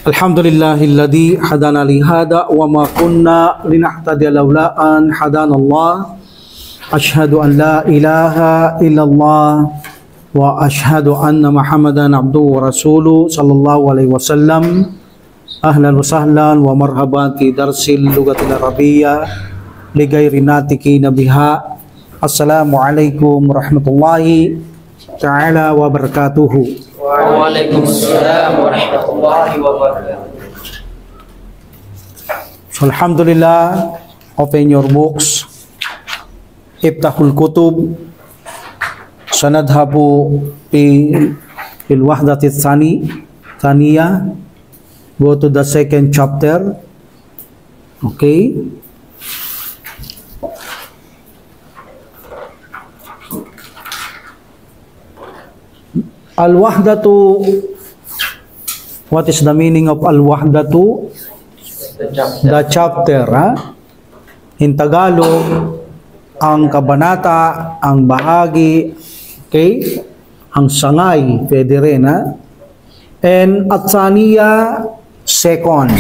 Alhamdulillahilladzi hadana li hada wa ma kunna linahtadiya laula an hadanallah. Asyhadu an la ilaha illallah wa asyhadu anna Muhammadan abduhu wa rasuluhu sallallahu alaihi wasallam. Ahlan wa sahlan wa marhaban fi darsil lughatil arabiyyah li ghairi natikina biha. Assalamualaikum warahmatullahi ta'ala wabarakatuh. Waalaikumsalam warahmatullahi wabarakatuh. So, alhamdulillah, open your books. Iftahul kutub. Sanadhabu fil wahdati thaniya. Go to the second chapter. Okay. Al-wahdatu, what is the meaning of al-wahdatu? The chapter. In Tagalog, ang kabanata, ang bahagi, okay? Ang sangay, pwede rin, And at-saniya, second.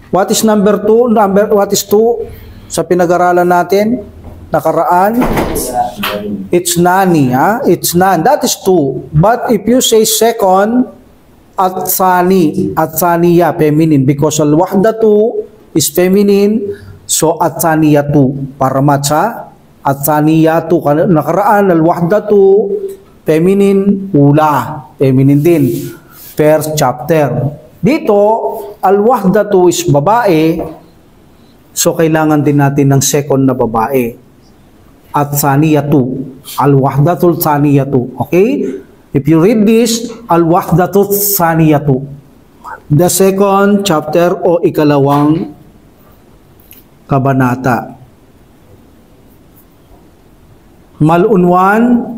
What is number 2? What is 2 sa pinag-aralan natin? Nakaraan? It's nani, It's nan. That is 2. But if you say second, at-sani, at-saniya, feminine. Because al-wahdatu is feminine, so at-saniyatu. Para matcha, at-saniyatu. Nakaraan, al-wahdatu, feminine, ula. Feminine din. First chapter. Dito, al-wahdatu is babae, so kailangan din natin ng second na babae. At-saniyatu. Al-wahdatul saniyatu. Okay? If you read this, al-wahdatul saniyatu. The second chapter o ikalawang kabanata. Mal-unwan.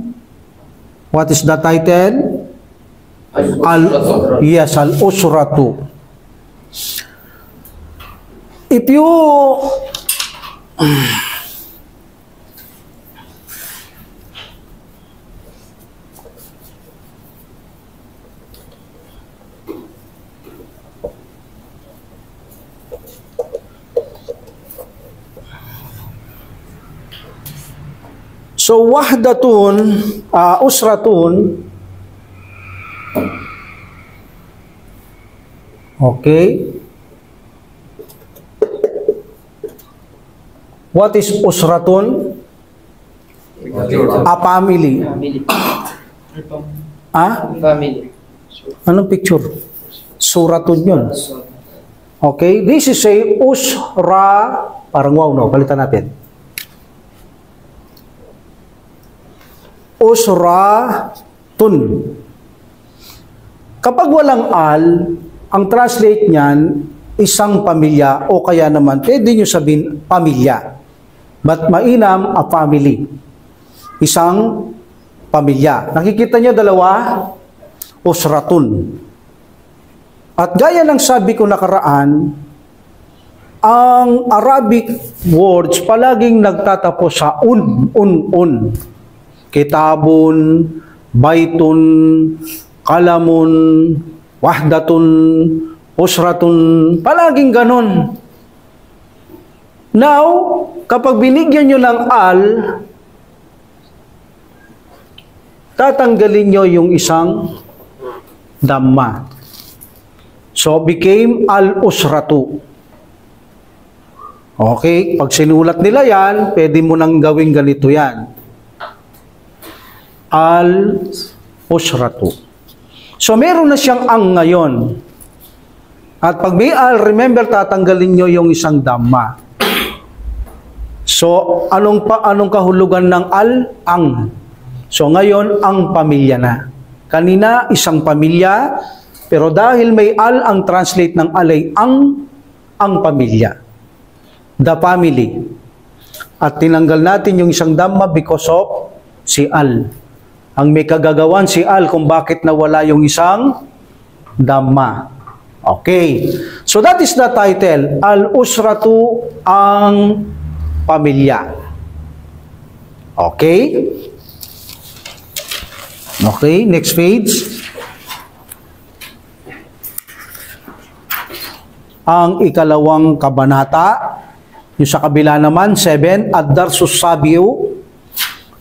What is the title? Yes, al-usratu. If you so wahdatun, usratun, okay. What is usratun? A family. Family. Anong picture? Suratun yun. Okay, this is a usra, parang wow, no? Palitan natin. Usratun. Kapag walang al, ang translate niyan, isang pamilya o kaya naman, pwede nyo sabihin pamilya. But mainam, a family. Isang pamilya. Nakikita nyo dalawa? Usratun. At gaya ng sabi ko nakaraan, ang Arabic words palaging nagtatapos sa un. Kitabun, baitun, kalamun, wahdatun, usratun, palaging ganon. Now, kapag binigyan nyo ng al, tatanggalin nyo yung isang dhamma. So, became al-usratu. Okay, pag sinulat nila yan, pwede mo nang gawing ganito yan. Al-usratu. So, meron na siyang ang ngayon. At pag may al, remember, tatanggalin nyo yung isang dhamma. So, anong kahulugan ng al? Ang. So, ngayon, ang pamilya na. Kanina, isang pamilya, pero dahil may al, ang translate ng al ay ang pamilya. The family. At tinanggal natin yung isang dhamma because of si al. Ang may kagagawan si al kung bakit nawala yung isang dhamma. Okay. So that is the title. Al-usratu, ang pamilya. Okay. Okay, next page. ang ikalawang kabanata. Yung sa kabila naman, 7, Ad-Darsus Sabiu,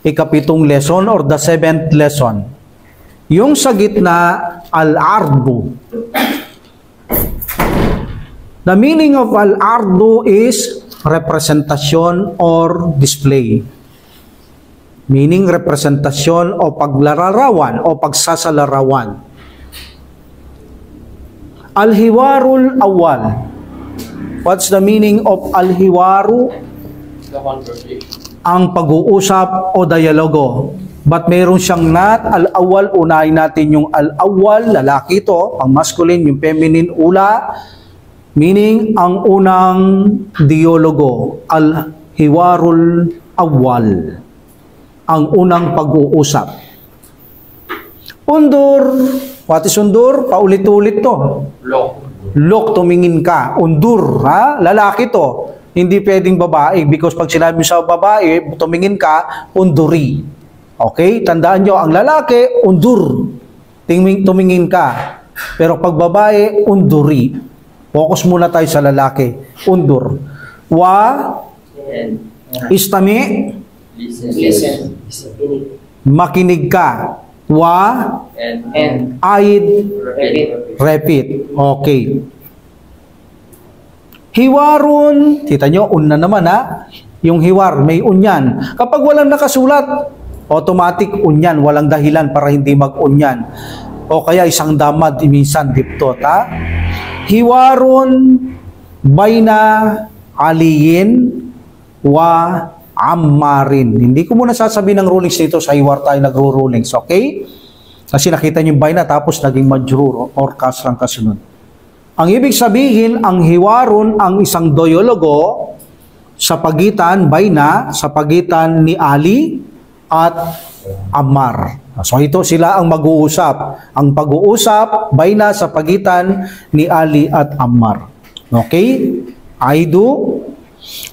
ikapitong lesson or the 7th lesson. Yung sa gitna, Al-Ardu. The meaning of Al-Ardu is representasyon or display. Meaning representasyon o paglalarawan o pagsasalarawan. Al-Hiwarul Awal. What's the meaning of Al-Hiwaru? The conversation. Ang pag-uusap o dialogo. But mayroon siyang not, al-awwal, unahin natin yung al-awwal, lalaki ito, ang masculine, yung feminine, ula, meaning ang unang dialogo, al-hiwarul awwal, ang unang pag-uusap. Undur, what is undur? Paulit-ulit to. Look, tumingin ka. Undur, ha? Lalaki to. Hindi pwedeng babae because pag sinabi mo sa babae, tumingin ka, unduri. Okay? Tandaan nyo, ang lalaki, undur. Tumingin ka. Pero pag babae, unduri. Focus muna tayo sa lalaki. Undur. Wa, istami, Listen. makinig ka. Wa, And aid, repeat. repeat. Okay. Hiwarun, kita nyo, un na naman ha. Yung hiwar, may unyan. Kapag walang nakasulat, automatic unyan, walang dahilan para hindi mag-unyan. O kaya isang damad, minsan diptot ha. Hiwarun, bayna, aliyin, wa, ammarin. Hindi ko muna sasabihin ng rulings dito, sa hiwar tayo nagro-rulings, okay? Kasi nakita nyo yung bayna, tapos naging majrur or kasrang kasunod. Ang ibig sabihin, ang hiwarun ang isang dialogo sa pagitan, bayna, sa pagitan ni Ali at Ammar. So ito sila ang mag-uusap. Ang pag-uusap, bayna sa pagitan ni Ali at Ammar. Okay? Aidu.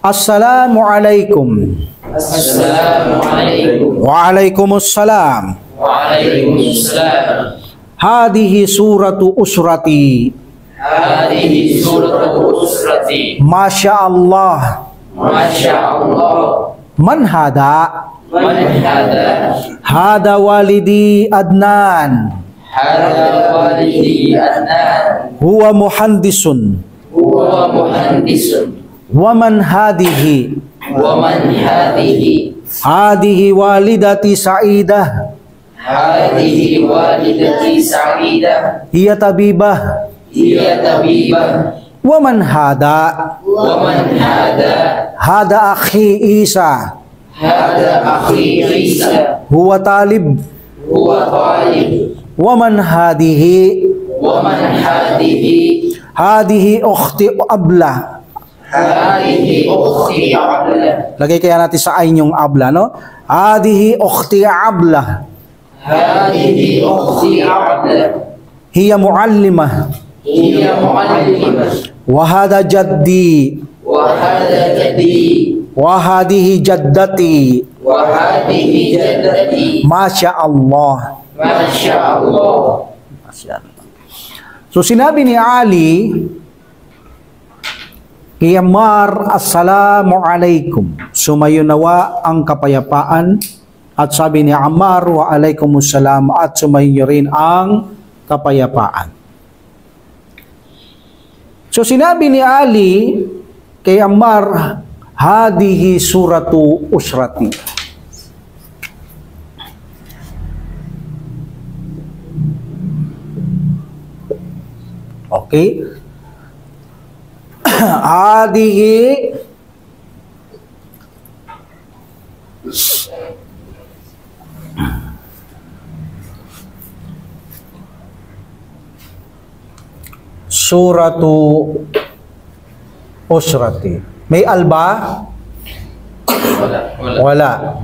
Assalamu alaikum. Assalamu alaikum. Wa alaikumussalam. Wa alaikumussalam. Hadihi suratu usrati. Hadihi suratu usrati. Masya Allah. Masya Allah. Man hada? Man hada? Hada walidi Adnan. Hada walidi Adnan. Huwa muhandisun. Huwa muhandisun. Waman hadihi? Wa man hadihi? Hadihi walidati Sa'idah. Hadihi walidati Sa'idah. Hiya tabibah. Hiya tabibah. Waman hada? Wa man hada? Hada akhi Isa. Hada akhi Isa. Huwa talib. Huwa talib. Waman hadihi? Wa man hadihi? Hadihi ukhti abla. Hadihi ukhti abla. Lagay kaya natin sa ayn yung abla, no? Hadihi ukhti abla. Hadihi ukhti abla. Hiya muallimah. Hiya muallimah. Wa hada jaddi. Wa hada jaddi. Wa hadihi jaddati. Wa hadihi jaddati. Masya Allah. Masya Allah. So sinabi ni Ali kay Ammar, assalamu alaikum. Sumayo nawa ang kapayapaan. At sabi ni Ammar, wa alaikumussalam. At sumayo rin ang kapayapaan. So sinabi ni Ali kay Ammar, hadihi suratu usrati. Okay? Hadihi suratu usrati. May alba? Wala.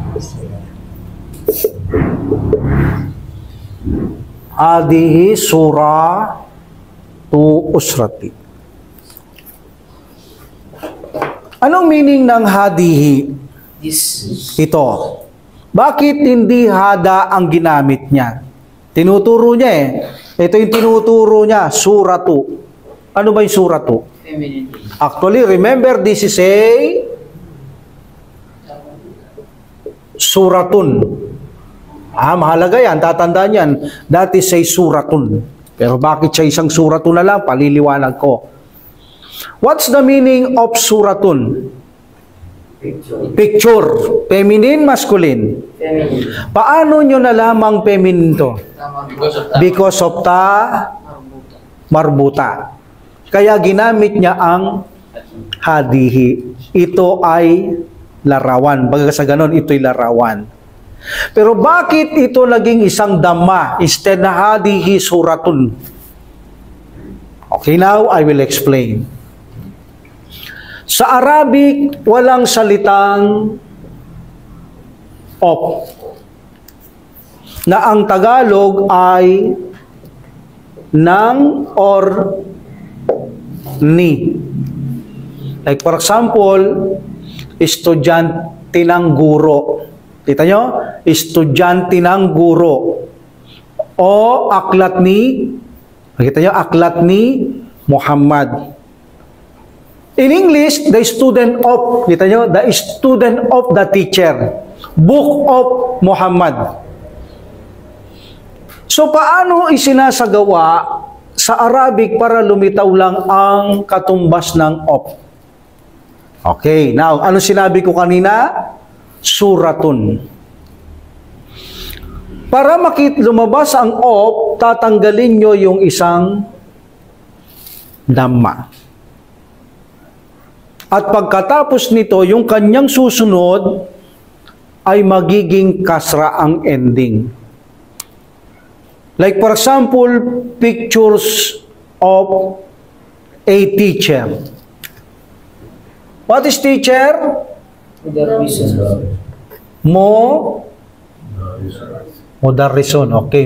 Hadihi suratu usrati. Anong meaning ng hadihi? Ito. Bakit hindi hada ang ginamit niya? Tinuturo niya eh. Ito yung tinuturo niya, suratu. Ano ba yung suratu? Actually, remember, this is a suratun. Mahalaga yan, tatandaan yan. That is a suratun. Pero bakit siya isang suratun na lang? Paliliwanag ko. What's the meaning of suratun? Picture. Feminine, masculine. Paano nyo nalamang feminine to? Because of the marbuta. Kaya ginamit niya ang hadihi. Ito ay larawan. Baga sa ganon, ito'y larawan. Pero bakit ito naging isang dhamma instead na hadihi suratun? Okay, now I will explain. Sa Arabic, walang salitang op, na ang Tagalog ay nang or ni. Like for example, estudyante ng guro. Kita nyo? Estudyante ng guro. O aklat ni, kita nyo, aklat ni Muhammad. In English, the student of, kita nyo, the student of the teacher. Book of Muhammad. So, paano isinasagawa sa Arabic para lumitaw lang ang katumbas ng of? Okay, now, ano sinabi ko kanina? Suratun. Para lumabas ang of, tatanggalin nyo yung isang dhamma. At pagkatapos nito, yung kanyang susunod ay magiging kasra ang ending. Like for example, pictures of a teacher. What is teacher? Mudarrisun. Okay,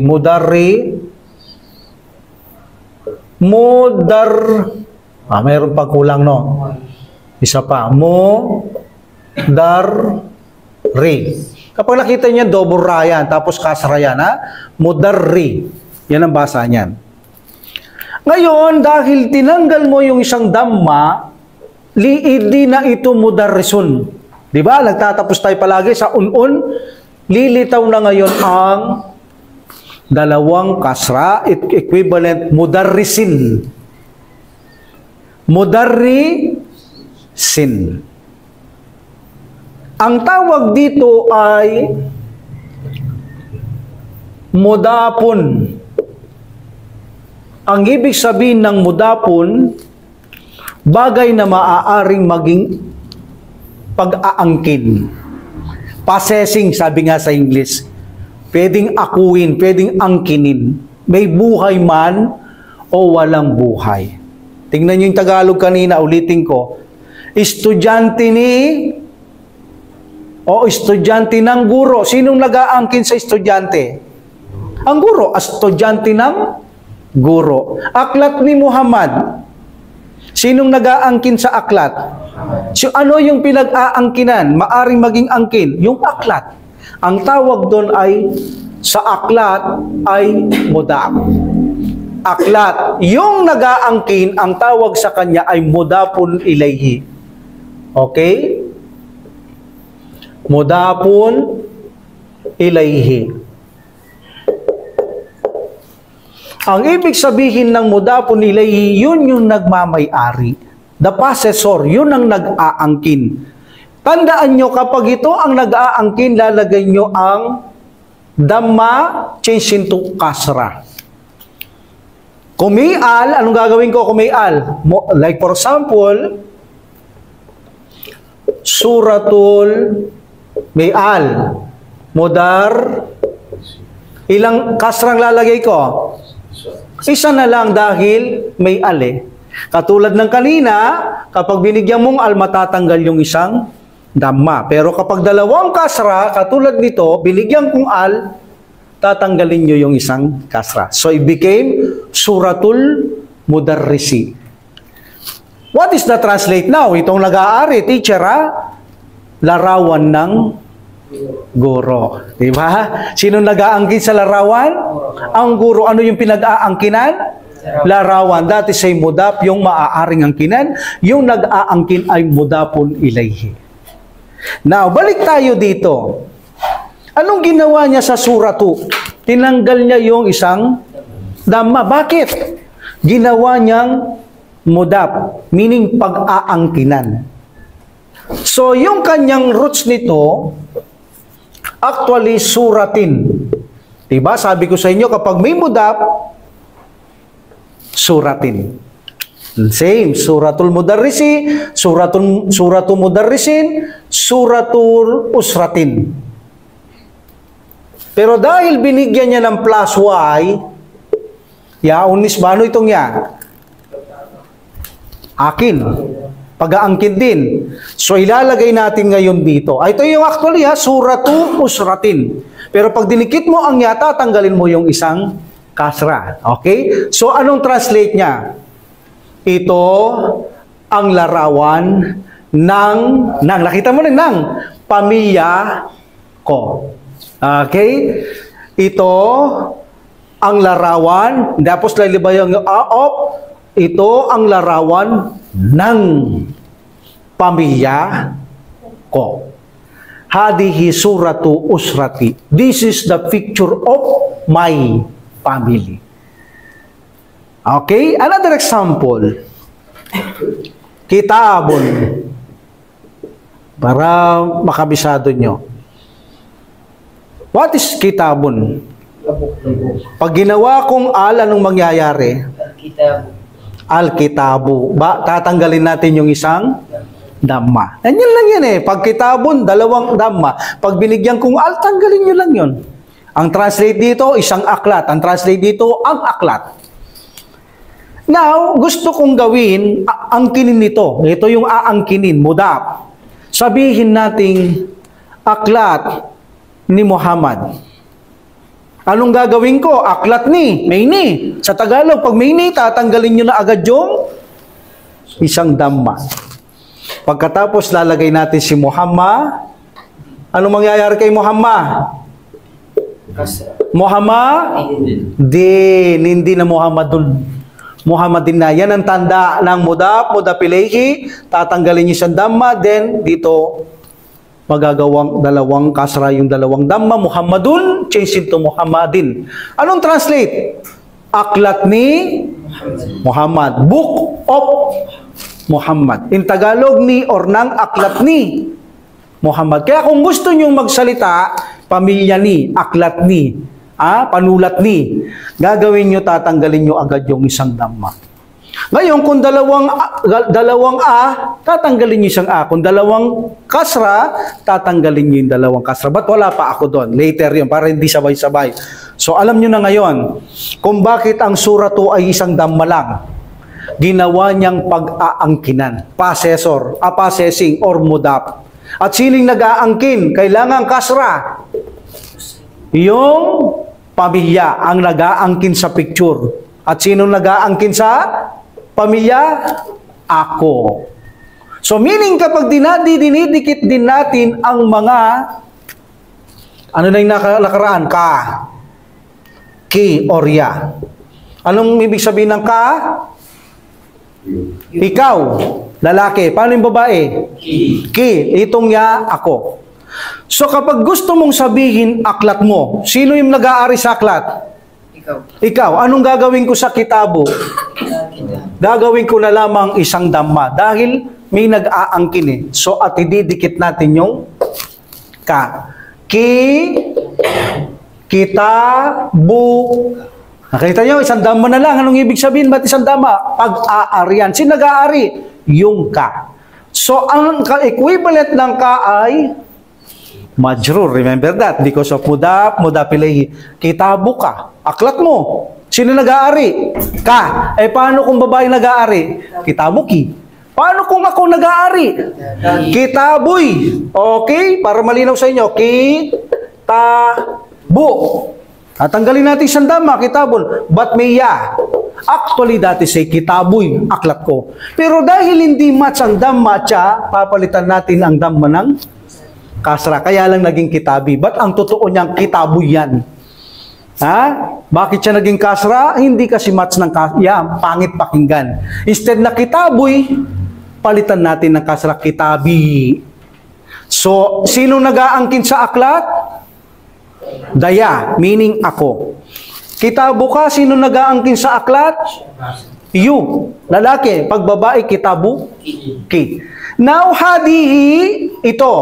mayroon pang kulang, no? Isa pa. Kapag nakita niya, double ra yan, tapos kasra yan, ha? Mudarri. Yan ang basa niyan. Ngayon, dahil tinanggal mo yung isang dhamma, liidi na ito mudarrisun. Di ba? Nagtatapos tayo palagi sa un-un. Lilitaw na ngayon ang dalawang kasra, equivalent mudarrisin. Mudarrisin. Ang tawag dito ay mudapun. Ang ibig sabihin ng mudapun, bagay na maaaring maging pag-aangkin. Possessing, sabi nga sa English. Pwedeng akuin, pwedeng angkinin. May buhay man o walang buhay. Tingnan nyo yung Tagalog kanina, ulitin ko. Estudyante ni o estudyante ng guro. Sinong nag-aangkin sa estudyante? Ang guro. Estudyante ng guro. Aklat ni Muhammad. Sinong nag-aangkin sa aklat? So, ano yung pinag-aangkinan? Maaring maging angkin. Yung aklat. Ang tawag doon ay, sa aklat ay mudap. Aklat. Yung nag-aangkin, ang tawag sa kanya ay mudapun ilayhi. Okay? Mudapun ilayhi. Ang ibig sabihin ng mudapun ilayhi, yun yung nagmamay-ari. The possessor, yun ang nag-aangkin. Tandaan nyo, kapag ito ang nag-aangkin, lalagay nyo ang dhamma, change into kasra. Kumial, anong gagawin ko kumial? Like for example, suratul mi'al, mudar, ilang kasrang lalagay ko? Isa na lang dahil may al. Katulad ng kanina, kapag binigyan mong al, matatanggal yung isang dhamma. Pero kapag dalawang kasra, katulad nito, binigyan kong al, tatanggalin nyo yung isang kasra. So it became suratul mudarrisi. What is the translate now? Itong nag-aari, teacher, larawan ng guro. Diba? Sino nag-aangkin sa larawan? Ang guro. Ano yung pinag-aangkinan? larawan. That is ay mudap, yung maaaring angkinan. Yung nag-aangkin ay mudapon ilayhi. Now, balik tayo dito. Anong ginawa niya sa surah 2? Tinanggal niya yung isang dhamma. Bakit? Ginawa niyang mudap, meaning pag-aangkinan. So, yung kanyang roots nito, actually, suratin. Diba? Sabi ko sa inyo, kapag may mudap, suratin. Same. Suratul Mudarrisi, Suratul Mudarrisin, Suratul Usratin. Pero dahil binigyan niya ng plus Y, unis ba? Ano itong ya? Akin. Pag-aangkin din. So, ilalagay natin ngayon dito. Ito yung actually, Suratu Usratin. Pero pag dinikit mo ang yata, tanggalin mo yung isang kasra. Okay? So, anong translate niya? Ito ang larawan ng nakita mo rin, ng pamilya ko. Okay? Ito ang larawan, tapos lalibay yung ito ang larawan ng pamilya ko. Hadihi suratu usrati. This is the picture of my family. Okay? Another example. Kitabun. Para makabisado nyo. What is kitabun? Pag ginawa kong anong mangyayari? Al-kitabu. Tatanggalin natin yung isang dhamma. Yan lang yan eh. Pag kitabun, dalawang dhamma. Pag binigyan kong tanggalin nyo lang yun. Ang translate dito, isang aklat. Ang translate dito, ang aklat. Now, gusto kong gawin, angkinin nito. Ito yung aangkinin, mudap. Sabihin nating aklat ni Muhammad. Anong gagawin ko? Aklat ni, may ni. Sa Tagalog, pag may ni, tatanggalin nyo na agad yung isang dhamma. Pagkatapos, lalagay natin si Muhammad. Anong mangyayari kay Muhammad? Muhammad? Hindi na Muhammadun. Muhammadin na. Yan ang tanda ng mudap ilayhi. Tatanggalin niyo siyang dhamma. Then, dito, magagawang dalawang kasra yung dalawang dhamma. Muhammadun, change into Muhammadin. Anong translate? Aklat ni Muhammad. Book of Muhammad. In Tagalog ni or ng aklat ni Muhammad. Kaya kung gusto nyo magsalita, pamilya ni, aklat ni, panulat ni, gagawin nyo, tatanggalin nyo agad yung isang dhamma. Ngayon, kung dalawang tatanggalin nyo isang Kung dalawang kasra, tatanggalin nyo yung dalawang kasra. Ba't wala pa ako doon? Later yun, para hindi sabay-sabay. So, alam nyo na ngayon, kung bakit ang surah 2 ay isang dhamma lang. Ginawa niyang pag-aangkinan. Possessing or mudap. At sining nag-aangkin, kailangan kasra. Yung pamilya ang nag-aangkin sa picture. At sino nag-aangkin sa pamilya? Ako. So meaning kapag dinidikit din natin ang mga ano na yung nakaraan? Ki or ya. Anong ibig sabihin ng ka? Ikaw. Lalaki. Paano yung babae? Ki. Itong ya, ako. So kapag gusto mong sabihin aklat mo, sino yung nag-aari sa aklat? Ikaw. Anong gagawin ko sa kitabo? Gagawin ko na lamang isang dhamma dahil may nag-aangkin eh. So at ididikit natin yung ka. Kitabu. Nakita nyo, isang dhamma na lang. Anong ibig sabihin? Ba't isang dhamma? Pag-aarian. Sino nag-aari? Yung ka. So ang equivalent ng ka ay majrur, remember that? Because of mudap ilayhi. Kitabu ka. Aklat mo. Sino nag-aari? Ka. Paano kung babae nag-aari? Kitabu ki. Paano kung ako nag-aari? Kitabuy. Okay? Para malinaw sa inyo. Kitabu. Tatanggalin natin isang dhamma, kitabun. But may ya. Actually, dati say kitabuy, aklat ko. Pero dahil hindi match ang dhamma siya, papalitan natin ang dhamma ng kasra. Kaya lang naging kitabi. But ang totoo niyang kitabu yan. Ha? Bakit siya naging kasra? Hindi kasi match ng pangit pakinggan. Instead na kitaboy, palitan natin ng kasra kitabi. So, sino nag-aangkin sa aklat? Daya, meaning ako. Kitabo ka, sino nag-aangkin sa aklat? You. Lalaki. Pag babae, kitabu? Ki. Now, hadihi, ito.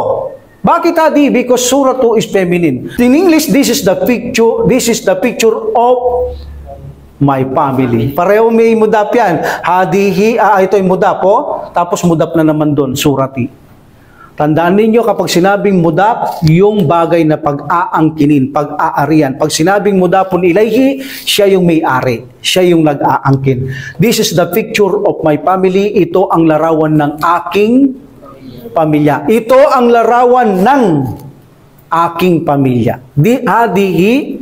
Bakit hadihi? Because surah 2 is feminine. In English, this is the picture of my family. Pareho may mudap yan. Hadihi, ito yung mudap po. Tapos mudap na naman doon, surati. Tandaan ninyo, kapag sinabing mudap, yung bagay na pag-aangkinin, pag-aarian. Pag sinabing mudapun ilayhi, siya yung may-ari. Siya yung nag-aangkin. This is the picture of my family. Ito ang larawan ng aking pamilya. Ito ang larawan ng aking pamilya. Hadihi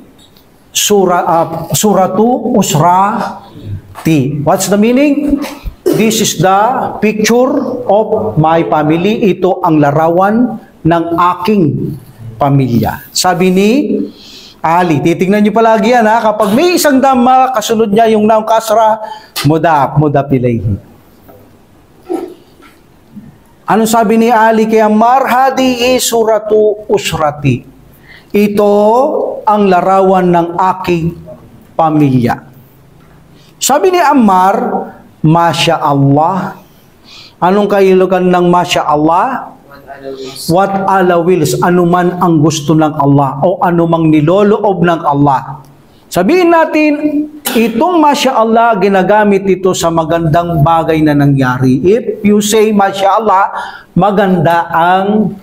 suratu usrati. What's the meaning? This is the picture of my family. Ito ang larawan ng aking pamilya. Sabi ni Ali, titignan niyo palagi yan ha. Kapag may isang dama, kasunod niya yung noun kasra, mudap ilayhi. Ano sabi ni Ali kay Ammar? Hadihi suratu usrati. Ito ang larawan ng aking pamilya. Sabi ni Ammar, Masya Allah. Anong kahilugan ng Masya Allah? What Allah wills. Anuman ang gusto ng Allah o anumang niloloob ng Allah. Sabihin natin, itong Masya Allah, ginagamit ito sa magandang bagay na nangyari. If you say Masya Allah, maganda ang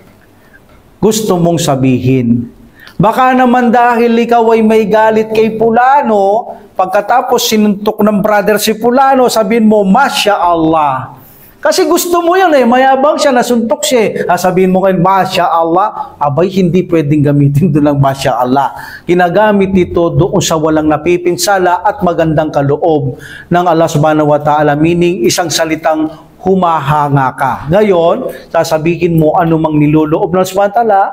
gusto mong sabihin. Baka naman dahil ikaw ay may galit kay Pulano, pagkatapos sinuntok ng brother si Pulano, sabihin mo, Masya Allah. Kasi gusto mo yun mayabang siya, nasuntok siya. Sabihin mo kayo, Masya Allah, abay hindi pwedeng gamitin doon ng Masya Allah. Ginagamit ito doon sa walang napipinsala at magandang kaloob ng Allah subhanahu wa ta'ala, meaning isang salitang humahanga ka. Ngayon, sasabihin mo anumang niloloob ng subhanahu wa ta'ala,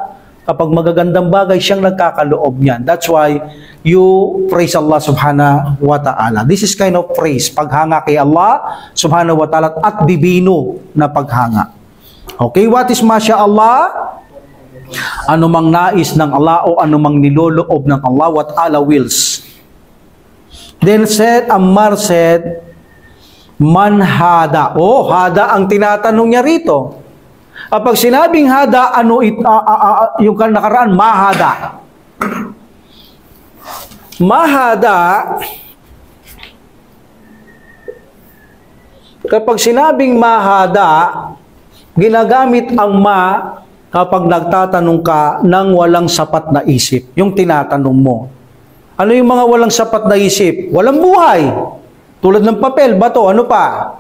kapag magagandang bagay, siyang nagkakaloob niyan. That's why you praise Allah subhanahu wa ta'ala. This is kind of praise. Paghanga kay Allah subhanahu wa ta'ala at divino na paghanga. Okay, what is Masya Allah? Anumang nais ng Allah o anumang niloloob ng Allah, what Allah wills. Then Ammar said, Man hada. Oh, hada ang tinatanong niya rito. Kapag sinabing hada, ano yung nakaraan, mahada. Mahada, kapag sinabing mahada, ginagamit ang ma kapag nagtatanong ka ng walang sapat na isip. Yung tinatanong mo. Ano yung mga walang sapat na isip? Walang buhay. Tulad ng papel, bato, ano pa?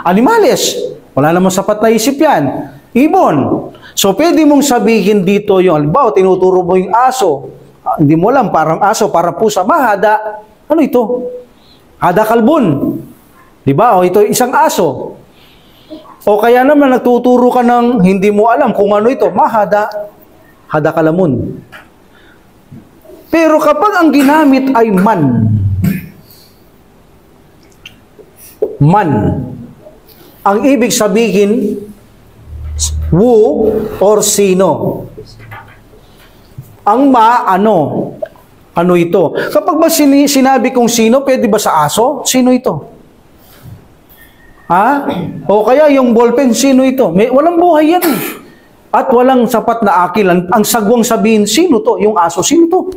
Animales. Wala namang sapat na isip yan. Ibon. So, pwede mong sabihin dito yung, halimbawa, tinuturo mo yung aso. Hindi mo alam, parang aso, parang pusa. Mahada. Ano ito? Hada kalbun. Diba? O ito isang aso. O kaya naman, nagtuturo ka ng hindi mo alam kung ano ito. Mahada. Hada kalamun. Pero kapag ang ginamit ay man, ang ibig sabihin, who or sino. Ang ma, ano? Ano ito? Kapag ba sinabi kong sino, pwede ba sa aso? Sino ito? Ha? O kaya yung ballpen, sino ito? Walang buhay yan. At walang sapat na akil. Ang sagwang sabihin, sino to? Yung aso, sino to?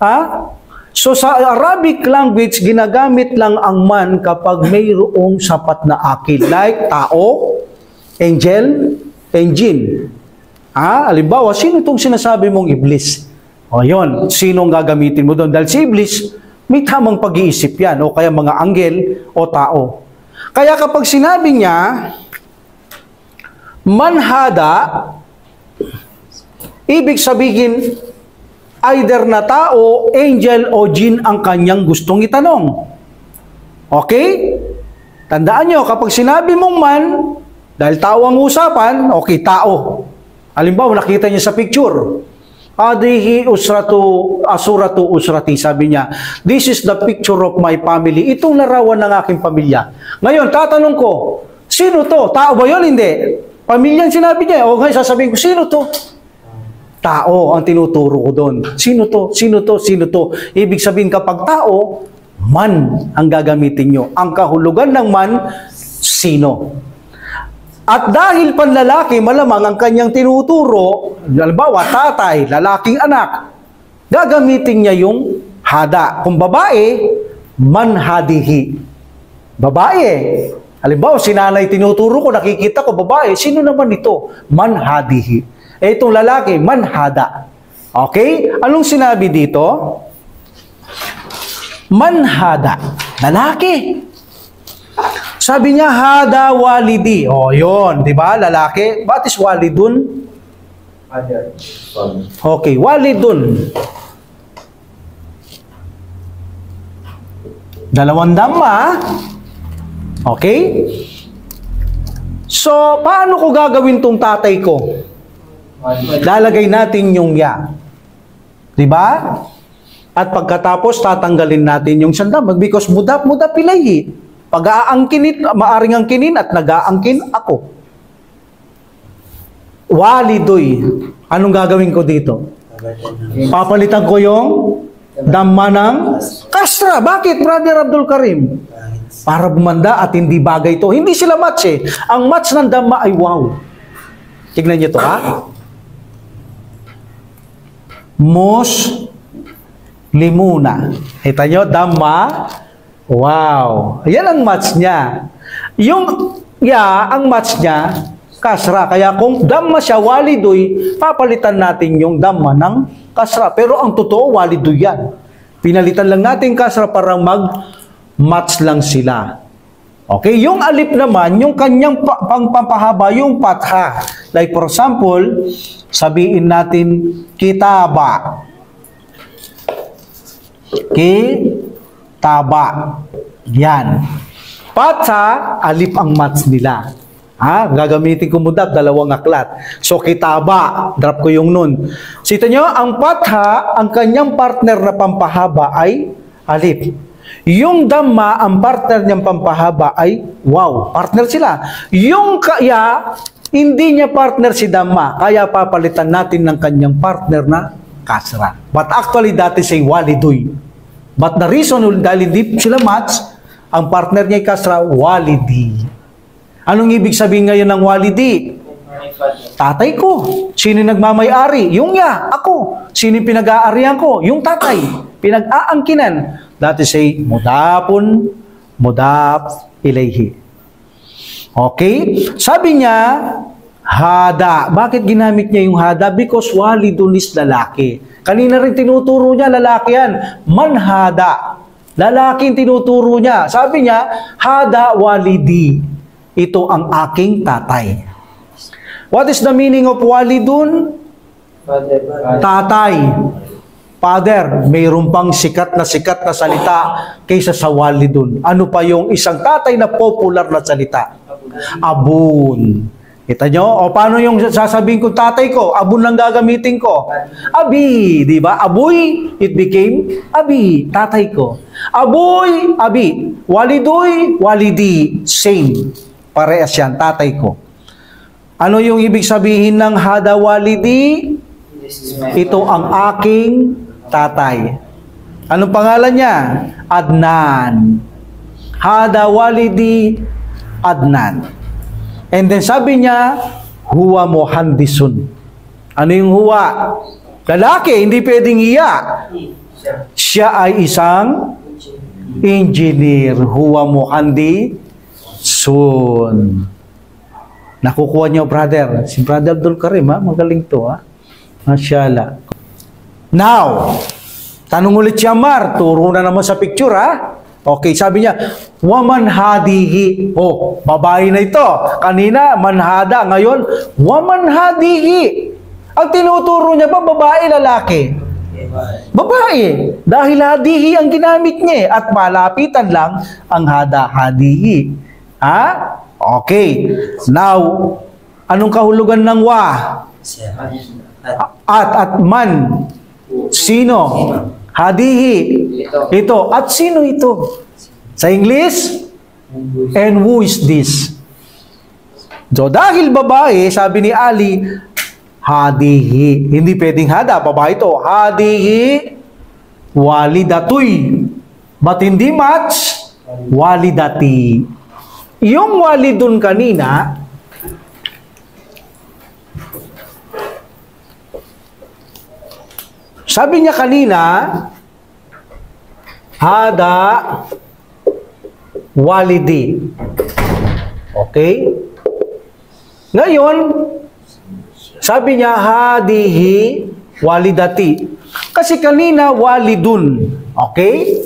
Ha? So sa Arabic language, ginagamit lang ang man kapag mayroong sapat na akil. Like tao, angel, engine. Halimbawa, sino itong sinasabi mong iblis? O yun, sinong gagamitin mo doon? Dahil si iblis, may tamang pag-iisip yan. O kaya mga anghel o tao. Kaya kapag sinabi niya, manhada, ibig sabihin, either na tao, angel o jin ang kanyang gustong itanong. Okay? Tandaan nyo, kapag sinabi mong man, dahil tao ang usapan, okay, tao. Halimbawa, nakita niya sa picture. Hadihi asuratu usrati, sabi niya. This is the picture of my family. Itong larawan ng aking pamilya. Ngayon, tatanong ko, sino to? Tao ba yun? Hindi. Pamilyang sinabi niya. O ngayon, sasabihin ko, sino to? Tao ang tinuturo ko doon. Sino to? Sino to? Sino to? Ibig sabihin kapag tao, man ang gagamitin nyo. Ang kahulugan ng man, sino? At dahil panlalaki, malamang ang kanyang tinuturo, halimbawa, tatay, lalaking anak, gagamitin niya yung hada. Kung babae, manhadihi. Babae. Halimbawa, si nanay tinuturo ko, nakikita ko, babae, sino naman ito? Manhadihi. Itong lalaki, manhada. Okay? Anong sinabi dito? Manhada. Lalaki. Sabi niya, hada walidi. O, yun. Diba? Lalaki. What is walidun? Okay. Walidun. Dalawang dhamma. Okay? So, paano ko gagawin tong tatay ko? Lalagay natin yung ya. Diba? At pagkatapos, tatanggalin natin yung sandam. Because mudap pilayhi. Pag-aangkin, maaring angkinin at nag-aangkin ako. Walidoy. Anong gagawin ko dito? Papalitan ko yung dhamma ng kasra. Bakit, Brother Abdul Karim? Para bumanda at hindi bagay to. Hindi sila match eh. Ang match ng dhamma ay wow. Tignan niyo to ha. Limuna. Kita nyo, dhamma. Wow. Yan ang match niya. Yung ang match niya, kasra. Kaya kung dhamma siya, walidoy, papalitan natin yung dhamma ng kasra. Pero ang totoo, walidoy yan. Pinalitan lang natin kasra para mag-match lang sila. Okay? Yung alif naman, yung kanyang pangpapahaba, yung patha. Like for example, sabihin natin, kitaba. Taba. Yan. Patsa, alif ang match nila. Gagamitin ko mudap, dalawang aklat. So, kitaba, drop ko yung nun. Sita nyo, ang patha, ang kanyang partner na pampahaba ay alif. Yung dhamma, ang partner niyang pampahaba ay wow, partner sila. Yung kaya, hindi niya partner si dhamma, kaya papalitan natin ng kanyang partner na kasra. But actually, that is a walidoy. But the reason dahil hindi sila match, ang partner niya ay kasra, walidi. Anong ibig sabihin ngayon ng walidi? Tatay ko. Sino nagmamay-ari? Yung ako. Sino pinag-aarihan ko? Yung tatay. Pinag-aangkinan. That is a mudapun, mudap ilayhi. Okay? Sabi niya, hada. Bakit ginamit niya yung hada? Because walidun is lalaki. Kanina rin tinuturo niya, lalaki yan. Manhada. Lalaking tinuturo niya. Sabi niya, hada walidi. Ito ang aking tatay. What is the meaning of walidun? Tatay. Father. Mayroon pang sikat na salita kaysa sa walidun. Ano pa yung isang tatay na popular na salita? Abun. Kita nyo? O paano yung sasabihin ko tatay ko? Abun lang gagamitin ko. Abi. Diba? Aboy, it became abi. Tatay ko. Aboy, abi. Walidoy, walidi. Same. Parehas yan. Tatay ko. Ano yung ibig sabihin ng hada walidi? Ito ang aking tatay. Anong pangalan niya? Adnan. Hada walidi Adnan. And then sabi niya, huwa muhandisun. Ano yung huwa? Lalaki, hindi pwedeng iya. Siya ay isang engineer. Huwa muhandisun. Nakukuha niyo, brother. Si Brother Abdul Karim, magaling to, Masyaallah. Now, tanong ulit si Amar. Turo na naman sa picture, Okay, sabi niya, waman hadihi. Oh, babae na ito. Kanina, manhada. Ngayon, waman hadihi. Ang tinuturo niya ba, babae, lalaki? Babae. Dahil hadihi ang ginamit niya. At malapitan lang ang hada, hadihi. Okay. Now, Anong kahulugan ng wa? At man. Sino? Hadihi. Ito. At sino ito? Sa English? And who is this? So, dahil babae, sabi ni Ali, hadihi. Hindi pwedeng hada, babae ito. Hadihi walidatoy. But hindi match, walidati. Yung walidun kanina, sabi niya kanina, hada walidi. Okay? Ngayon, sabi niya, hadihi walidati. Kasi kanina, walidun. Okay?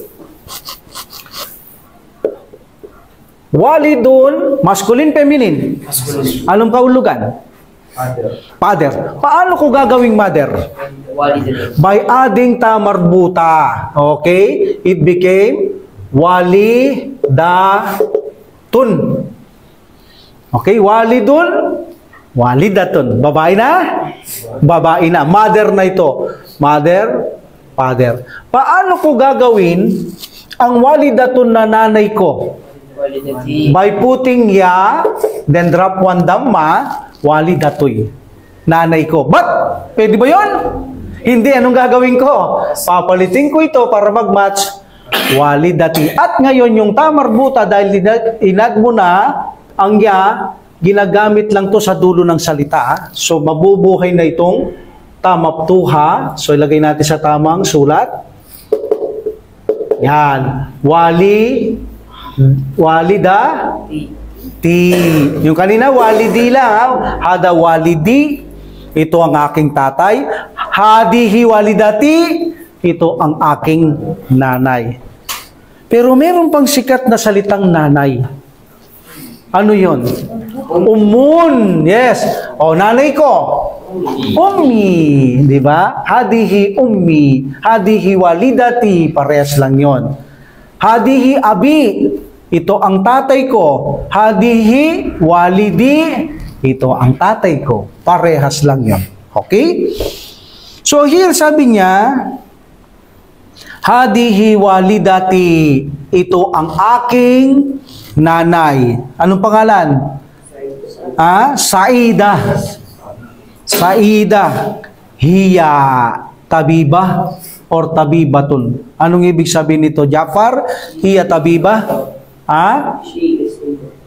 Walidun, masculine, feminine. Anong kahulugan? Father. Paano ko gagawing mother? By adding ta marbuta. Okay? It became walidatun. Okay? Walidun, walidatun. Babae na? Babae na. Mother na ito. Mother, father. Paano ko gagawin ang walidatun na nanay ko? By putting ya, then drop one damma, walidatoy. Nanay ko. But, pwede ba yun? Hindi. Anong gagawin ko? Papalitin ko ito para mag-match walidati. At ngayon, yung tamarbuta, dahil inag mo na, ang ya, ginagamit lang to sa dulo ng salita. So, mabubuhay na itong tamaptuha. So, ilagay natin sa tamang sulat. Yan. Walida ti. Yung kanina walidi lang, hada walidi, ito ang aking tatay. Hadihi walidati, ito ang aking nanay. Pero meron pang sikat na salitang nanay. Ano yon? Umun. Yes. O, nanay ko. Ummi, di ba? Hadihi ummi, hadihi walidati, parehas lang yon. Hadihi abi, ito ang tatay ko. Hadihi walidi, ito ang tatay ko. Parehas lang yan. Okay? So here sabi niya, hadihi walidati, ito ang aking nanay. Anong pangalan? Saida. Saida. Hiya. Tabiba or tabibatun. Anong ibig sabihin nito, Jafar? Hiya tabiba?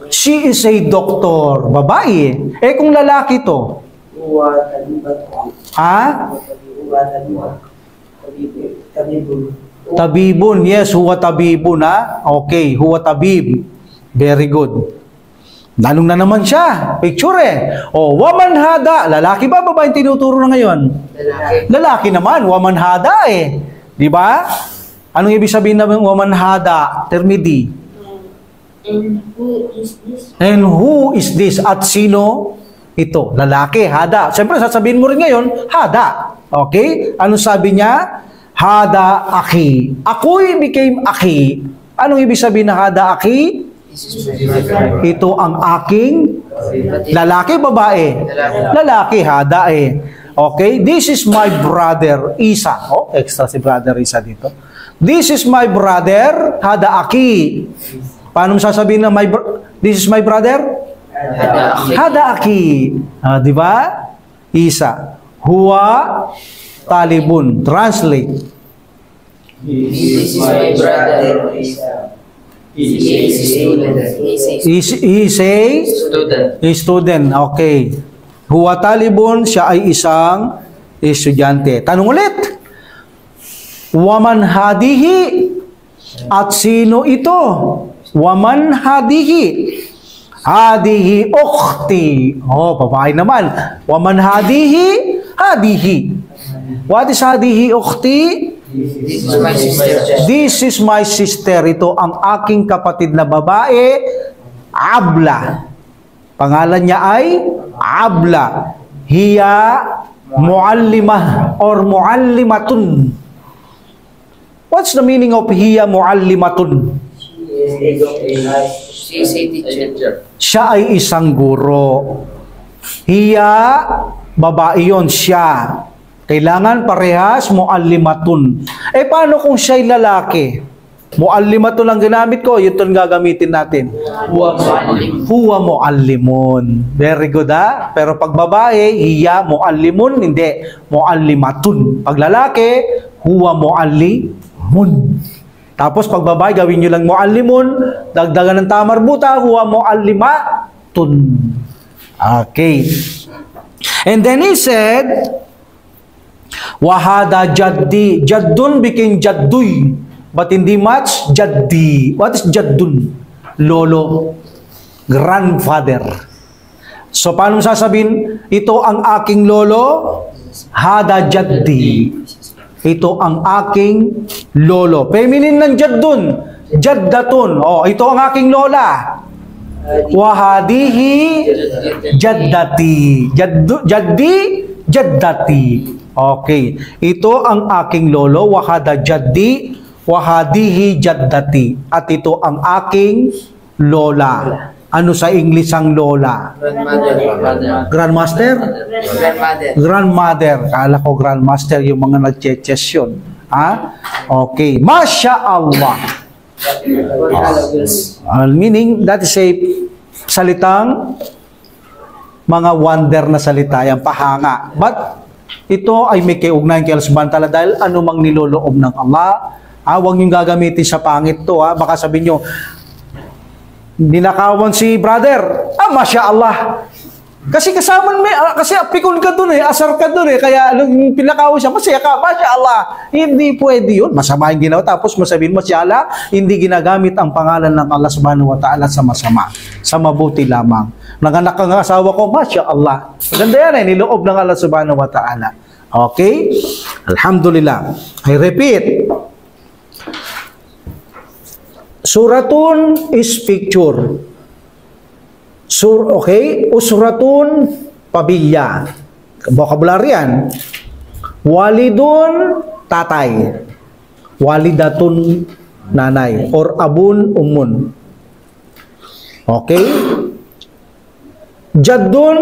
She is a doctor. Babae. Eh kung lalaki to? Tabibun. Yes, huwa tabibun. Okay, huwa tabib. Very good. Lalong na naman siya. Picture waman hada. Lalaki ba, babae tinuturo na ngayon? Lalaki naman. Waman hada Di ba? Anong ibig sabihin na waman hada? Termidi. And who is this? And who is this? At sino ito? Lalaki, hada. Siyempre, sasabihin mo rin ngayon, hada. Okay? Ano sabi niya? Hada aki. Ako'y became aki. Anong ibig sabihin na hada aki? Ito ang aking lalaki, babae? Lalaki, hada Okay? This is my brother, Isa. Oh, extra si brother Isa dito. This is my brother, hada aki. Paano sasabihin na this is my brother? Hada aki. Di ba? Isa. Huwa talibun. Translate. This is my brother. Is a student. Okay. Huwa talibun, siya ay isang estudyante. Tanong ulit. Waman hadihi. At sino ito? Waman hadihi. Hadihi ukhti. Oh, babae naman. Waman hadihi. Hadihi. What is hadihi ukhti? This is my sister. This is my sister. Ito ang aking kapatid na babae, Abla. Pangalan niya ay Abla. Hiya muallimah or muallimatun. What's the meaning of hiya muallimatun? She is a teacher. Siya ay isang guro. Hiya, babae yun, siya. Kailangan parehas muallimatun. Paano kung siya'y lalaki? Muallimatun ang ginamit ko, yun itong gagamitin natin. Huwa muallim. Huwa muallimun. Very good, ha? Pero pag babae, hiya muallimun, hindi. Muallimatun. Pag lalaki, huwa muallimun. Tapos pag babae, gawin nyo lang muallimun, dagdagan ng tamarbuta, huwa muallimatun. Okay. And then he said, wahada jaddi. Jaddun became jadduy. But hindi much, jaddi. What is jaddun? Lolo. Grandfather. So, paano sasabihin? Ito ang aking lolo. Hada jaddi. Ito ang aking lolo. Feminine ng jaddun. Jaddatun. Oh, ito ang aking lola. Wahadihi jaddati. Jaddi, jaddati. Okay. Ito ang aking lolo. Wahada jaddi. Wahadihi jaddati. At ito ang aking lola. Ano sa English ang lola? Grandmother. Grandmaster? Grandmother. Grandmother. Kala ko grandmaster yung mga nag-cheches yun. Ha? Okay. Masya Allah. Meaning, that is a salitang mga wonder na salita, yan, pahanga. But, ito ay may kiugnayan kay Allah dahil anumang niloloob ng Allah, huwag niyong gagamitin sa pangit to, ha? Baka sabihin nyo, ninakawan si brother, Masya Allah. Kasi kasama kasi apikon ka dun asar ka dun kaya nung pinakaw siya, masaya ka, Masya Allah. Hindi pwede yun. Masama yung ginawa. Tapos masabihin mo, Masya Allah, hindi ginagamit ang pangalan ng Allah subhanahu wa ta'ala sa masama. Sa mabuti lamang. Nanganak ang asawa ko, Masya Allah. Maganda yan niloob ng Allah subhanahu wa ta'ala. Okay? Alhamdulillah. I repeat. Suratun is picture. Okay? Usratun, pamilya. Vocabulary yan. Walidun, tatay. Walidatun, nanay. Or abun, umun. Okay? Jaddun,